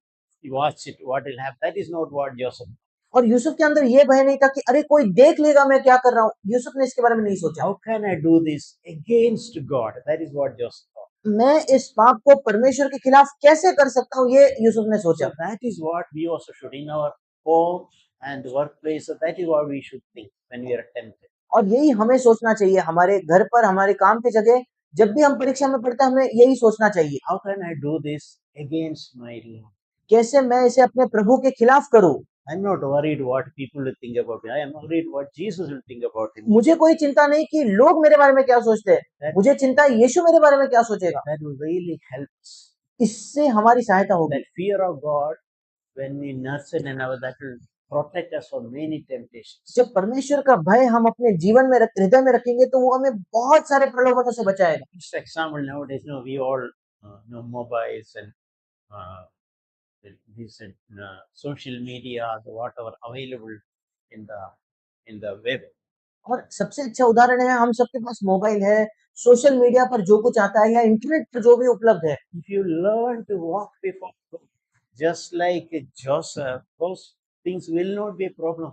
[SPEAKER 1] watch it, what will happen. That is not what Joseph.
[SPEAKER 2] और यूसुफ के अंदर ये भय नहीं था कि अरे कोई देख लेगा मैं क्या कर रहा हूँ। यूसुफ ने इसके बारे में नहीं सोचा।
[SPEAKER 1] How can I do this against God? That is what Joseph thought.
[SPEAKER 2] मैं इस पाप को परमेश्वर के खिलाफ कैसे कर सकता हूँ, ये यूसुफ ने
[SPEAKER 1] So
[SPEAKER 2] सोचा।
[SPEAKER 1] that is what we also should in our home and workplace. So that is what we should think when we are tempted.
[SPEAKER 2] और यही हमें सोचना चाहिए, हमारे घर पर, हमारे काम की जगह, जब भी हम परीक्षा में पढ़ते हैं, हमें यही सोचना चाहिए,
[SPEAKER 1] How can I do this against my Lord?
[SPEAKER 2] कैसे मैं इसे अपने प्रभु के खिलाफ करूं।
[SPEAKER 1] I'm not worried what people will think about me. I am worried what Jesus will think about him.
[SPEAKER 2] मुझे कोई चिंता नहीं कि लोग मेरे बारे में क्या सोचते हैं, मुझे चिंता है यीशु मेरे बारे में क्या सोचेगा।
[SPEAKER 1] That will really help us.
[SPEAKER 2] इससे हमारी सहायता होगी।
[SPEAKER 1] That fear of God, when we nurture in our, that will protect us from many temptations.
[SPEAKER 2] जब परमेश्वर का भय हम अपने जीवन में हृदय में रखेंगे तो वो हमें बहुत सारे प्रलोभनों से बचाएगा।
[SPEAKER 1] Just example, nowadays, we all know mobiles and these social media, whatever available in the web.
[SPEAKER 2] और सबसे अच्छा उदाहरण है, हम सबके पास मोबाइल है, सोशल मीडिया पर जो कुछ आता है या इंटरनेट पर जो भी उपलब्ध है।
[SPEAKER 1] If you learn to walk before God, just like Joseph, those things will not be a problem.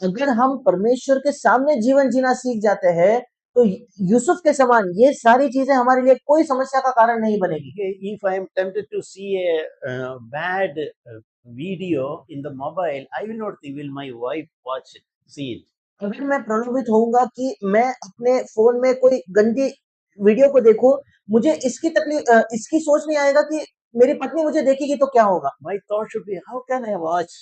[SPEAKER 2] अगर हम परमेश्वर के सामने जीवन जीना सीख जाते हैं तो यूसुफ के समान ये सारी चीजें हमारे लिए कोई समस्या का कारण नहीं बनेगी।
[SPEAKER 1] If I am tempted to see a bad video in the mobile, I will not think, will my wife watch it, see it?
[SPEAKER 2] अगर मैं प्रलोभित होऊंगा कि मैं अपने फोन में कोई गंदी वीडियो को देखूं, मुझे इसकी सोच नहीं आएगा कि मेरी पत्नी मुझे देखेगी तो क्या होगा।
[SPEAKER 1] My thought should be, how can I watch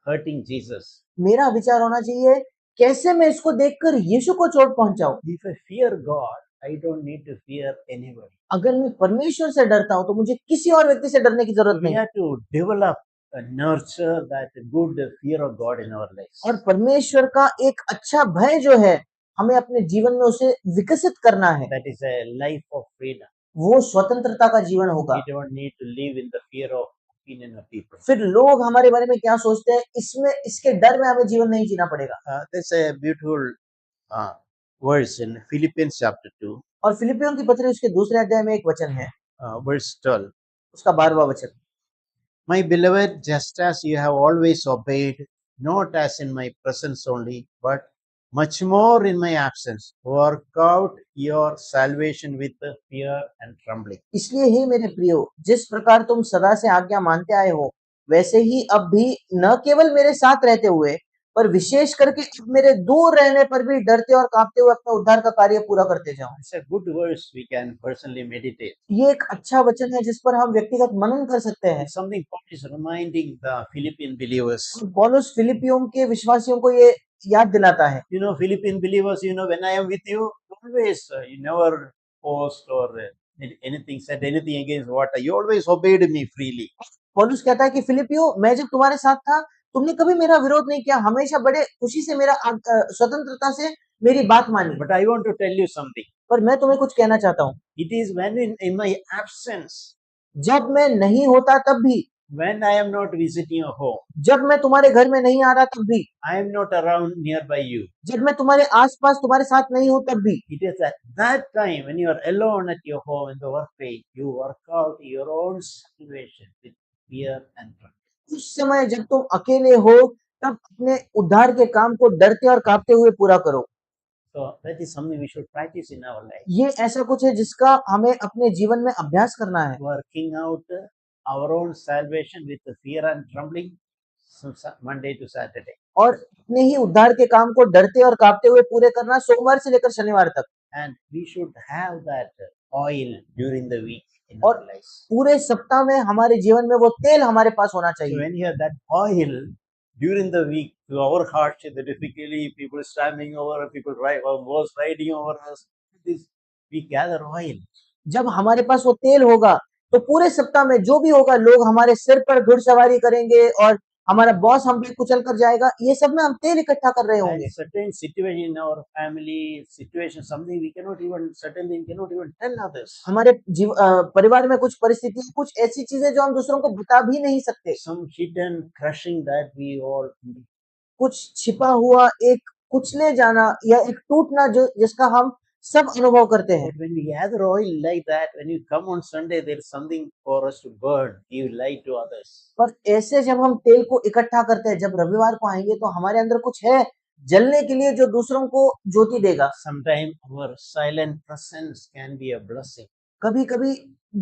[SPEAKER 1] hurting Jesus?
[SPEAKER 2] मेरा विचार होना चाहिए, कैसे मैं इसको देखकर यीशु को चोट पहुंचाऊं।
[SPEAKER 1] If I fear God, I don't need to fear anybody.
[SPEAKER 2] अगर मैं परमेश्वर से डरता हूं तो मुझे किसी और व्यक्ति से डरने की जरूरत
[SPEAKER 1] We
[SPEAKER 2] नहीं।
[SPEAKER 1] have to develop and nurture that good fear of God in our lives.
[SPEAKER 2] और परमेश्वर का एक अच्छा भय जो है, हमें अपने जीवन में उसे विकसित करना है।
[SPEAKER 1] That is a life of freedom.
[SPEAKER 2] वो स्वतंत्रता का जीवन होगा।
[SPEAKER 1] We don't need to live in the fear of opinion of people.
[SPEAKER 2] फिर लोग हमारे बारे में क्या सोचते हैं, इसके डर में हमें जीवन नहीं जीना पड़ेगा।
[SPEAKER 1] There's a beautiful verse in Philippians chapter 2,
[SPEAKER 2] और फिलिपियों की पत्री उसके दूसरे अध्याय में एक वचन है,
[SPEAKER 1] verse 12.
[SPEAKER 2] उसका 12वां वचन।
[SPEAKER 1] My beloved, just as you have always obeyed, not as in my presence only, but much more in my absence, work out your salvation with fear and trembling.
[SPEAKER 2] इसलिए ही मेरे प्रियो, जिस प्रकार तुम सदा से आज्ञा मानते आए हो, वैसे ही अब भी न केवल मेरे साथ रहते हुए, पर विशेष करके मेरे दूर रहने पर भी डरते और कांपते हुए अपने उद्धार का कार्य पूरा करते जाओ।
[SPEAKER 1] It's a good verse we can personally meditate.
[SPEAKER 2] ये एक अच्छा वचन है जिस पर हम व्यक्तिगत मनन कर सकते हैं।
[SPEAKER 1] It's something Paul is reminding the Philippian believers.
[SPEAKER 2] पौलुस फिलिपियों के विश्वासियों को ये याद दिलाता है।
[SPEAKER 1] Philippian believers, when I am with you, always you never post or anything, said anything against what you always obeyed me freely.
[SPEAKER 2] पौलुस कहता है कि फिलिपियो, मैं जब तुम्हारे साथ था, तुमने कभी मेरा विरोध नहीं किया, हमेशा बड़े खुशी से मेरा स्वतंत्रता से मेरी बात मानी।
[SPEAKER 1] But I want to tell you something.
[SPEAKER 2] पर मैं तुम्हें कुछ कहना चाहता हूँ।
[SPEAKER 1] It is when in my absence,
[SPEAKER 2] जब मैं नहीं होता तब भी,
[SPEAKER 1] when I am not visiting your home,
[SPEAKER 2] जब मैं तुम्हारे घर में नहीं आ रहा तब भी,
[SPEAKER 1] I am not around nearby you.
[SPEAKER 2] जब मैं तुम्हारे आसपास तुम्हारे साथ नहीं हूँ तब भी,
[SPEAKER 1] It is at that time when you are alone at your home in the workplace, you work out your own salvation with fear and trembling.
[SPEAKER 2] उस समय जब तुम अकेले हो, तब अपने उद्धार के काम को डरते और काँपते हुए पूरा करो।
[SPEAKER 1] So that is something we should practice in our life.
[SPEAKER 2] ये ऐसा कुछ है जिसका हमें अपने जीवन में अभ्यास करना है।
[SPEAKER 1] Working out our own salvation with fear and trembling, Monday to Saturday.
[SPEAKER 2] और अपने ही उद्धार के काम को डरते और काँपते हुए पूरे करना सोमवार से लेकर शनिवार तक।
[SPEAKER 1] And we should have that oil during the week in
[SPEAKER 2] और
[SPEAKER 1] our lives.
[SPEAKER 2] पूरे सप्ताह में हमारे जीवन में वो तेल हमारे पास होना
[SPEAKER 1] So
[SPEAKER 2] चाहिए।
[SPEAKER 1] when you have that oil during the week, to our hardship, the difficulty, people standing over, people was riding over us, this we gather oil.
[SPEAKER 2] जब हमारे पास वो तेल होगा, तो पूरे सप्ताह में जो भी होगा, लोग हमारे सिर पर घुड़सवारी करेंगे और हमारा बॉस हम पे कुचल कर जाएगा, ये सब में हम तेल इकट्ठा कर रहे
[SPEAKER 1] And
[SPEAKER 2] होंगे।
[SPEAKER 1] certain situation in our family situation, something we cannot even, certain thing cannot even tell others.
[SPEAKER 2] हमारे परिवार में कुछ परिस्थितियाँ, कुछ ऐसी चीजें जो हम दूसरों को बता भी नहीं सकते।
[SPEAKER 1] Some hidden crushing that we all,
[SPEAKER 2] कुछ छिपा हुआ एक कुचले जाना या एक टूटना जो जिसका हम सब अनुभव करते हैं।
[SPEAKER 1] but when we gather oil like that, when you come on Sunday, there is something for us to burn, give light to others.
[SPEAKER 2] पर ऐसे जब हम तेल को इकट्ठा करते हैं, जब रविवार को आएंगे तो हमारे अंदर कुछ है जलने के लिए जो दूसरों को ज्योति देगा।
[SPEAKER 1] Sometimes our silent presence can be a blessing.
[SPEAKER 2] कभी कभी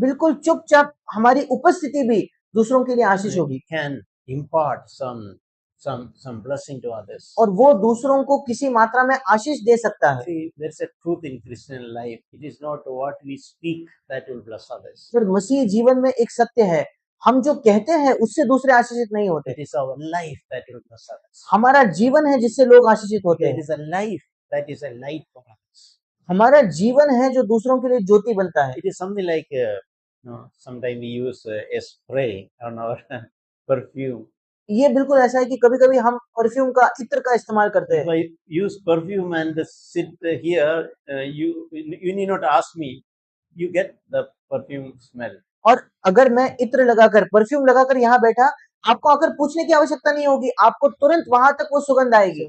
[SPEAKER 2] बिल्कुल चुपचाप हमारी उपस्थिति भी दूसरों के लिए आशीष
[SPEAKER 1] We
[SPEAKER 2] होगी
[SPEAKER 1] can impart some blessing to others.
[SPEAKER 2] और वो दूसरों को किसी मात्रा में आशीष दे सकता है।
[SPEAKER 1] See, there's a truth in Christian life. It is not what we speak that will bless others.
[SPEAKER 2] फिर मसीह जीवन में एक सत्य है, हम जो कहते हैं उससे दूसरे आशीषित नहीं होते।
[SPEAKER 1] It is our life that will bless others.
[SPEAKER 2] हमारा जीवन है जिससे लोग आशीषित होते
[SPEAKER 1] It
[SPEAKER 2] हैं।
[SPEAKER 1] is a life that is a light for others.
[SPEAKER 2] हमारा जीवन है जो दूसरों के लिए ज्योति बनता है।
[SPEAKER 1] It is something like, sometimes we use a spray on our perfume.
[SPEAKER 2] ये बिल्कुल ऐसा है कि कभी-कभी हम परफ्यूम का इत्र का इस्तेमाल करते
[SPEAKER 1] If
[SPEAKER 2] हैं।
[SPEAKER 1] I use perfume and sit here, you need not ask me. You get the perfume smell.
[SPEAKER 2] और अगर मैं इत्र लगाकर परफ्यूम लगाकर यहाँ बैठा, आपको आकर पूछने की आवश्यकता नहीं होगी, आपको तुरंत वहां तक वो सुगंध आएगी।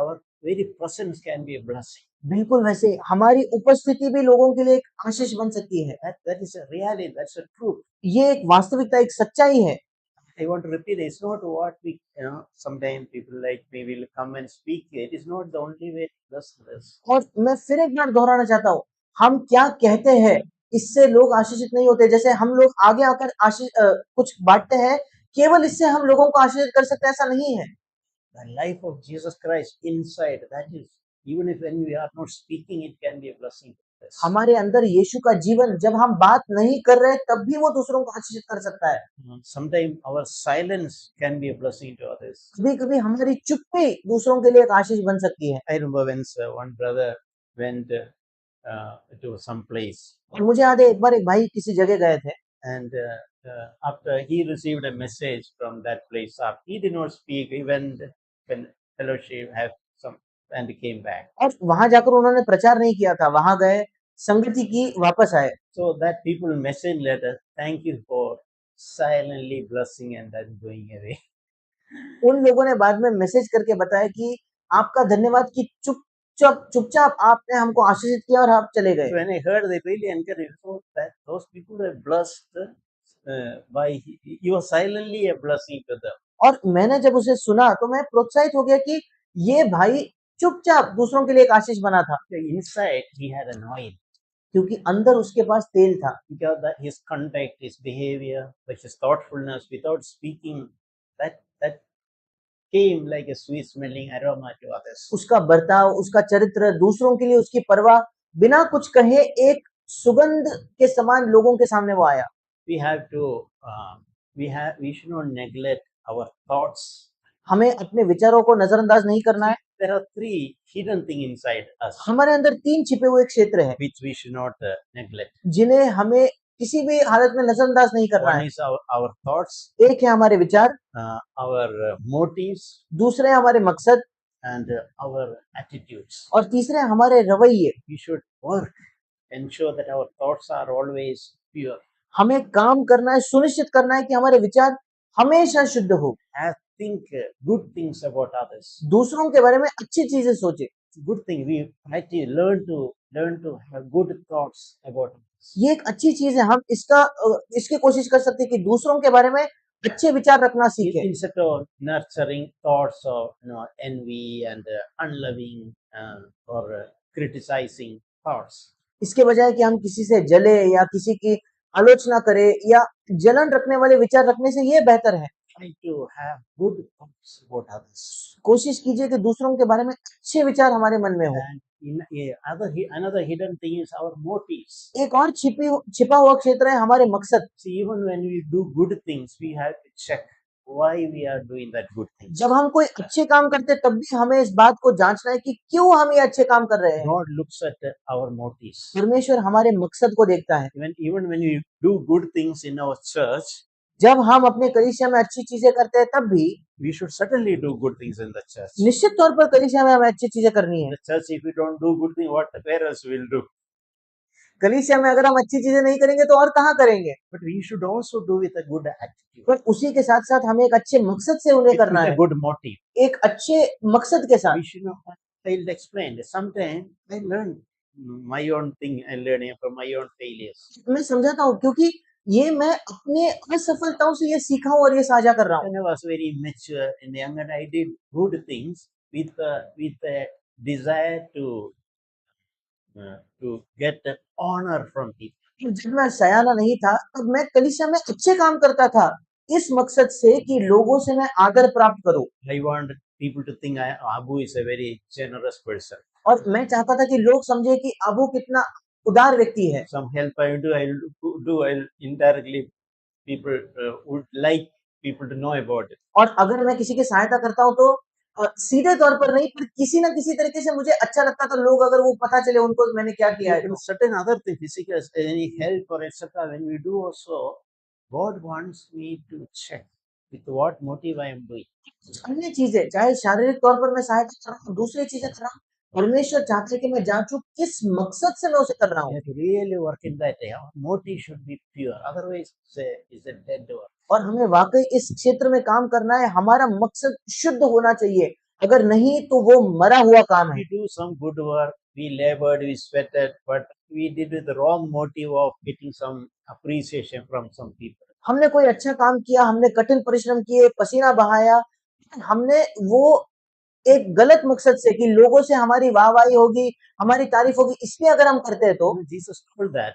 [SPEAKER 1] Our very presence can be a blessing.
[SPEAKER 2] बिल्कुल वैसे हमारी उपस्थिति भी लोगों के लिए एक आशीष बन सकती है।
[SPEAKER 1] That is a reality. That's a truth.
[SPEAKER 2] ये एक वास्तविकता, एक सच्चाई है।
[SPEAKER 1] I want to repeat. It's not what we, sometimes people like me will come and speak. It is not the only way to bless others.
[SPEAKER 2] और मैं फिर एक बार दोहराना चाहता हूँ, हम क्या कहते हैं इससे लोग आशीषित नहीं होते। जैसे हम लोग आगे आकर कुछ बांटते हैं, केवल इससे हम लोगों को आशीषित कर सकते हैं ऐसा नहीं है।
[SPEAKER 1] The life of Jesus Christ inside, that is, even if when we are not speaking, it can be a blessing to others.
[SPEAKER 2] हमारे अंदर यीशु का जीवन जब हम बात नहीं कर रहे तब भी वो दूसरों को आशीषित कर सकता है।
[SPEAKER 1] Sometimes our silence can be a blessing to others.
[SPEAKER 2] कभी-कभी हमारी चुप्पी दूसरों के लिए एक आशीष बन सकती है।
[SPEAKER 1] I remember when one brother went to some place,
[SPEAKER 2] और मुझे याद है एक बार एक भाई किसी जगह गए थे
[SPEAKER 1] and after he received a message from that place, he did not speak. He went when fellowship have some and came back.
[SPEAKER 2] और वहां जाकर उन्होंने प्रचार नहीं किया था, वहां गए, संगति की, वापस आए।
[SPEAKER 1] So that people message letter, thank you for silently blessing and then going away.
[SPEAKER 2] उन लोगों ने बाद में मैसेज करके बताया कि आपका धन्यवाद कि चुपचाप आपने हमको आशीषित किया और आप चले गए।
[SPEAKER 1] So when I heard, they really encouraged. So that those people are blessed by you are silently a blessing to them.
[SPEAKER 2] और मैंने जब उसे सुना तो मैं प्रोत्साहित हो गया कि ये भाई चुपचाप दूसरों के लिए एक आशीष बना था।
[SPEAKER 1] Inside he had an oil.
[SPEAKER 2] क्योंकि अंदर उसके पास तेल था।
[SPEAKER 1] Because that his conduct, his behavior, like his thoughtfulness, without speaking, that came like a sweet smelling aroma to others.
[SPEAKER 2] उसका बर्ताव, उसका चरित्र, दूसरों के लिए उसकी परवाह, बिना कुछ कहे एक सुगंध के समान लोगों के सामने वो आया।
[SPEAKER 1] We have to, we should not neglect our thoughts.
[SPEAKER 2] हमें अपने विचारों को नजरअंदाज नहीं करना है।
[SPEAKER 1] There are three hidden things inside us,
[SPEAKER 2] हमारे अंदर 3 छिपे हुए क्षेत्र हैं,
[SPEAKER 1] which we should not neglect.
[SPEAKER 2] जिन्हें हमें किसी भी हालत में नजरअंदाज नहीं करना
[SPEAKER 1] One
[SPEAKER 2] है।
[SPEAKER 1] is our thoughts,
[SPEAKER 2] एक है हमारे विचार,
[SPEAKER 1] our motives,
[SPEAKER 2] दूसरे हमारे मकसद
[SPEAKER 1] and our attitudes.
[SPEAKER 2] और तीसरे हमारे रवैये।
[SPEAKER 1] We should work, ensure that our thoughts are always pure.
[SPEAKER 2] हमें काम करना है, सुनिश्चित करना है कि हमारे विचार हमेशा शुद्ध हो।
[SPEAKER 1] Think good things about others.
[SPEAKER 2] दूसरों के बारे में अच्छी चीजें सोचे।
[SPEAKER 1] Good thing we have to learn to have good thoughts about others.
[SPEAKER 2] ये एक अच्छी चीज है। हम इसकी कोशिश कर सकते हैं कि दूसरों के बारे में अच्छे विचार रखना सीखें।
[SPEAKER 1] Instead of nurturing thoughts of envy and unloving or criticizing thoughts.
[SPEAKER 2] इसके बजाय कि हम किसी से जले या किसी की आलोचना करें या जलन रखने वाले विचार रखने से ये बेहतर है।
[SPEAKER 1] Try to have good thoughts about others.
[SPEAKER 2] कोशिश कीजिए कि दूसरों के बारे में अच्छे विचार हमारे मन में हो।
[SPEAKER 1] And another hidden thing is our motives.
[SPEAKER 2] एक और छिपा हुआ क्षेत्र है हमारे मकसद।
[SPEAKER 1] See, even when we do good things, we have to check why we are doing that good thing.
[SPEAKER 2] जब हम कोई अच्छे काम करते हैं तब भी हमें इस बात को जांचना है कि क्यों हम ये अच्छे काम कर रहे हैं।
[SPEAKER 1] God looks at our motives.
[SPEAKER 2] परमेश्वर हमारे मकसद को देखता है।
[SPEAKER 1] Even when we do good things in our church,
[SPEAKER 2] जब हम अपने कलीसिया में अच्छी चीजें करते हैं तब भी
[SPEAKER 1] we should certainly do good things in the church.
[SPEAKER 2] निश्चित तौर पर कलीसिया में हमें अच्छी चीजें करनी
[SPEAKER 1] In
[SPEAKER 2] है।
[SPEAKER 1] the church, if we don't do good things, where else we'll do?
[SPEAKER 2] कलीसिया में अगर हम अच्छी चीजें नहीं करेंगे तो और कहाँ करेंगे।
[SPEAKER 1] But we should also do with a good attitude,
[SPEAKER 2] पर उसी के साथ साथ हमें एक अच्छे मकसद से उन्हें करना
[SPEAKER 1] with a
[SPEAKER 2] है,
[SPEAKER 1] good motive.
[SPEAKER 2] एक अच्छे मकसद के साथ।
[SPEAKER 1] We should not fail to explain. Sometimes I learn my own thing and learning from my own failures.
[SPEAKER 2] मैं समझाता हूँ क्योंकि ये मैं अपने असफलताओं से ये सीखा हूँ और ये साझा कर रहा हूँ।
[SPEAKER 1] When I was very mature and young, and I did good things with a desire to get honor from people.
[SPEAKER 2] जब मैं सयाना नहीं था तब मैं कलीसिया में अच्छे काम करता था इस मकसद से कि लोगों से मैं आदर प्राप्त करूं।
[SPEAKER 1] I want people to think Abu is a very generous person.
[SPEAKER 2] और मैं चाहता था कि लोग समझे कि अबू कितना उदार व्यक्ति है।
[SPEAKER 1] Some help I do, I'll indirectly people would like people to know about it.
[SPEAKER 2] और अगर मैं किसी की सहायता करता हूँ तो सीधे तौर पर नहीं पर किसी ना किसी तरीके से मुझे अच्छा लगता था लोग अगर वो पता चले उनको मैंने क्या किया है।
[SPEAKER 1] Even certain other things, physical, any help or etc. When we do also, God wants me to check with what motive I am doing.
[SPEAKER 2] अन्य चीजें चाहे शारीरिक तौर पर मैं सहायता कर रहा हूँ दूसरी चीजें कर रहा हूँ परमेश्वर चाहते हैं कि मैं जांचूं किस मकसद से मैं उसे कर रहा
[SPEAKER 1] We
[SPEAKER 2] हूँ।
[SPEAKER 1] have to really work in that area. Our motive should be pure. Otherwise, it's a dead work.
[SPEAKER 2] और हमें वाकई इस क्षेत्र में काम करना है। हमारा मकसद शुद्ध होना चाहिए, अगर नहीं तो वो मरा हुआ काम है।
[SPEAKER 1] We do some good work, we labored, we sweated, but we did with the wrong motive of getting some appreciation from some people.
[SPEAKER 2] हमने कोई अच्छा काम किया, हमने कठिन परिश्रम किए, पसीना बहाया, हमने वो एक गलत मकसद से कि लोगों से हमारी वाहवाही होगी, हमारी तारीफ होगी, इसलिए अगर हम करते हैं तो
[SPEAKER 1] Jesus told that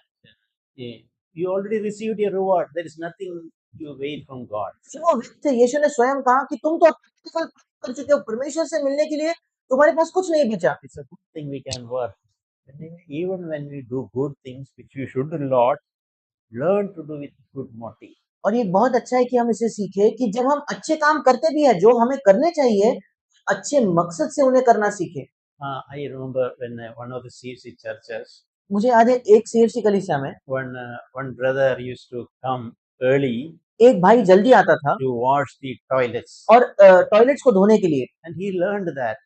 [SPEAKER 1] you already received your reward. There is nothing you wait from God.
[SPEAKER 2] वो व्यक्ति यीशु ने स्वयं कहा कि तुम तो प्रतिफल कर चुके हो, परमेश्वर से मिलने के लिए तुम्हारे पास कुछ नहीं बचा।
[SPEAKER 1] It's a good thing we can work. Even when we do good things, which we should not, learn to do with good motive.
[SPEAKER 2] और ये बहुत अच्छा है कि हम इसे सीखे कि जब हम अच्छे काम करते भी हैं जो हमें करने चाहिए, अच्छे मकसद से उन्हें करना सीखें।
[SPEAKER 1] I remember when one of the CFC churches,
[SPEAKER 2] मुझे याद है एक CFC कलीसिया में
[SPEAKER 1] one brother used to come early
[SPEAKER 2] एक भाई जल्दी आता था
[SPEAKER 1] to wash the toilets,
[SPEAKER 2] और टॉयलेट्स को धोने के लिए।
[SPEAKER 1] and he learned that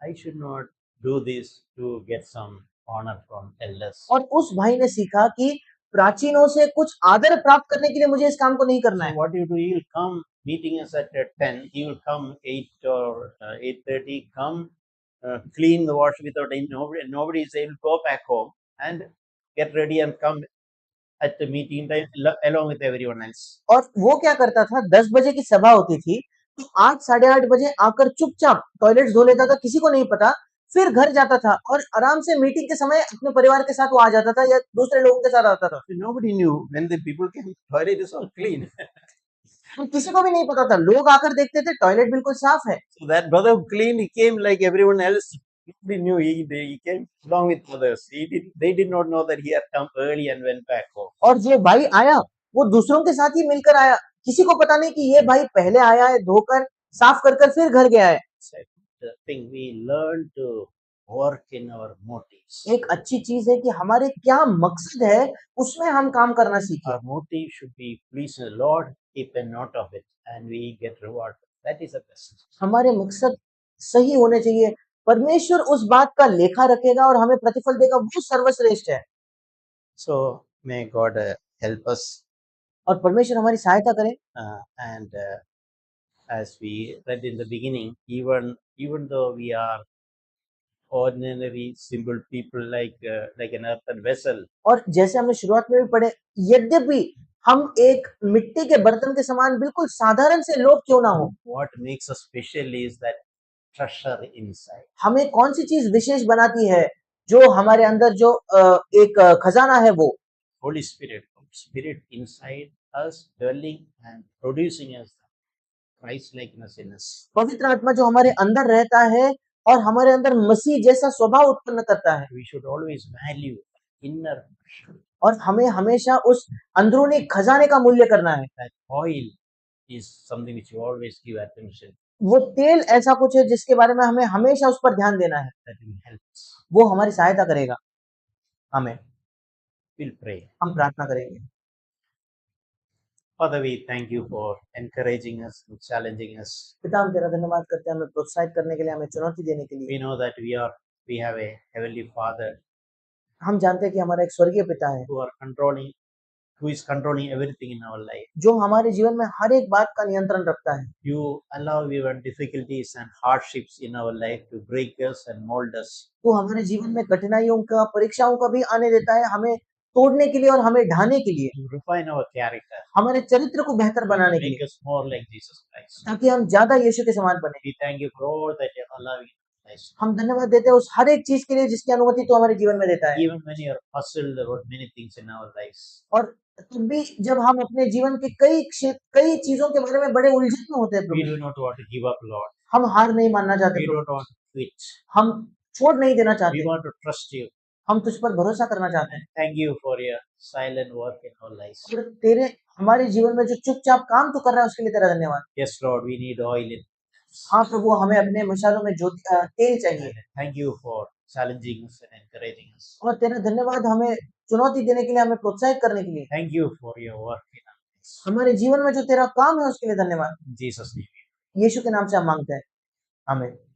[SPEAKER 1] I should not do this to get some honor from elders.
[SPEAKER 2] और उस भाई ने सीखा कि प्राचीनों से कुछ आदर प्राप्त करने के लिए मुझे इस काम को नहीं करना
[SPEAKER 1] So
[SPEAKER 2] है।
[SPEAKER 1] what you do, he will come, meeting us at 10, he will come 8 or 8:30, come clean the wash without any, nobody is able to go back home and get ready and come at the meeting time along with everyone else.
[SPEAKER 2] और वो क्या करता था, 10 बजे की सभा होती थी तो 8 साढ़े 8 बजे आकर चुपचाप टॉयलेट्स धो लेता था, किसी को नहीं पता, फिर घर जाता था और आराम से मीटिंग के समय अपने परिवार के साथ वो आ जाता था या दूसरे लोगों के साथ आता था।
[SPEAKER 1] So nobody knew when the people came, toilet is all clean.
[SPEAKER 2] तो किसी को भी नहीं पता था, लोग आकर देखते थे टॉयलेट बिल्कुल साफ है।
[SPEAKER 1] So that brother who cleaned, he came like everyone else. Nobody knew he came along with others. They did not know that he had come early and went back home.
[SPEAKER 2] और जो भाई आया वो दूसरों के साथ ही मिलकर आया, किसी को पता नहीं कि ये भाई पहले आया है, धोकर साफ कर फिर घर गया है।
[SPEAKER 1] The thing we learn to work in our motives.
[SPEAKER 2] एक अच्छी चीज है कि हमारे क्या मकसद है उसमें हम काम करना सीखें।
[SPEAKER 1] Our motive should be please the Lord, keep a note of it, and we get reward. That is the best.
[SPEAKER 2] हमारे मकसद सही होने चाहिए, परमेश्वर उस बात का लेखा रखेगा और हमें प्रतिफल देगा, वो सर्वश्रेष्ठ है।
[SPEAKER 1] So may God help us,
[SPEAKER 2] और परमेश्वर हमारी सहायता करे।
[SPEAKER 1] and as we read in the beginning, even though we are ordinary simple people like an earthen vessel,
[SPEAKER 2] और जैसे हमने शुरुआत में भी पढ़े, यद्यपि हम एक मिट्टी के बर्तन के समान बिल्कुल साधारण से लोग क्यों ना हो,
[SPEAKER 1] What makes us special is that treasure inside.
[SPEAKER 2] हमें कौन सी चीज विशेष बनाती है, जो हमारे अंदर जो एक खजाना है वो
[SPEAKER 1] Holy Spirit, Spirit inside us, dwelling and producing us Christ likeness in us.
[SPEAKER 2] पवित्र आत्मा जो हमारे अंदर रहता है और हमारे अंदर मसीह जैसा स्वभाव उत्पन्न करता है।
[SPEAKER 1] We should always value inner treasure.
[SPEAKER 2] और हमें हमेशा उस अंदरूनी खजाने का मूल्य करना है।
[SPEAKER 1] That oil is something which you always give attention.
[SPEAKER 2] वो तेल ऐसा कुछ है जिसके बारे में हमें हमेशा उस पर ध्यान देना है,
[SPEAKER 1] That will help us.
[SPEAKER 2] वो हमारी सहायता करेगा। हमें
[SPEAKER 1] We'll pray.
[SPEAKER 2] हम प्रार्थना करेंगे।
[SPEAKER 1] Father, we thank you for encouraging us and challenging us.
[SPEAKER 2] पिता, हम तेरा धन्यवाद करते हैं हमें प्रोत्साहित करने के लिए, हमें चुनौती देने के लिए।
[SPEAKER 1] We know that we have a heavenly Father
[SPEAKER 2] हम जानते हैं कि हमारा एक स्वर्गीय पिता है
[SPEAKER 1] who is controlling everything in our life.
[SPEAKER 2] जो हमारे जीवन में हर एक बात का नियंत्रण रखता है।
[SPEAKER 1] You allow even difficulties and hardships in our life to break us and mold us.
[SPEAKER 2] तो हमारे जीवन में कठिनाइयों का, परीक्षाओं का भी आने देता है, हमें तोड़ने के लिए और हमें ढाने के लिए,
[SPEAKER 1] To refine our character,
[SPEAKER 2] हमारे चरित्र को बेहतर बनाने के
[SPEAKER 1] make
[SPEAKER 2] लिए,
[SPEAKER 1] us more like Jesus Christ.
[SPEAKER 2] ताकि हम ज्यादा यीशु के समान बने।
[SPEAKER 1] We thank you for all that you're allowing in our lives.
[SPEAKER 2] हम धन्यवाद देते हैं उस हर एक चीज के लिए जिसकी अनुमति तो हमारे जीवन में देता है।
[SPEAKER 1] Even when you're puzzled about many things in our lives,
[SPEAKER 2] और तब भी जब हम अपने जीवन के कई चीजों के बारे में बड़े उलझन में होते हैं
[SPEAKER 1] we
[SPEAKER 2] Prabhu,
[SPEAKER 1] do not want to give up, Lord.
[SPEAKER 2] हम हार नहीं मानना चाहते
[SPEAKER 1] We
[SPEAKER 2] Prabhu,
[SPEAKER 1] don't want to quit.
[SPEAKER 2] हम छोड़ नहीं देना
[SPEAKER 1] We
[SPEAKER 2] चाहते,
[SPEAKER 1] want to trust you.
[SPEAKER 2] हम तुझ पर भरोसा करना चाहते हैं।
[SPEAKER 1] Thank you for your silent work in our lives.
[SPEAKER 2] और तेरे हमारे जीवन में जो चुपचाप काम तू कर रहा है उसके लिए तेरा धन्यवाद।
[SPEAKER 1] Yes, Lord, we need oil in.
[SPEAKER 2] हाँ प्रभु, हमें अपने मशालों में तेल चाहिए।
[SPEAKER 1] Thank you for challenging us and encouraging us.
[SPEAKER 2] और तेरा धन्यवाद हमें चुनौती देने के लिए, हमें प्रोत्साहित करने के लिए।
[SPEAKER 1] Thank you for your work in our lives.
[SPEAKER 2] हमारे जीवन में जो तेरा काम है उसके लिए धन्यवाद।
[SPEAKER 1] In Jesus' name.
[SPEAKER 2] यीशु के नाम से हम मांगते हैं, आमीन।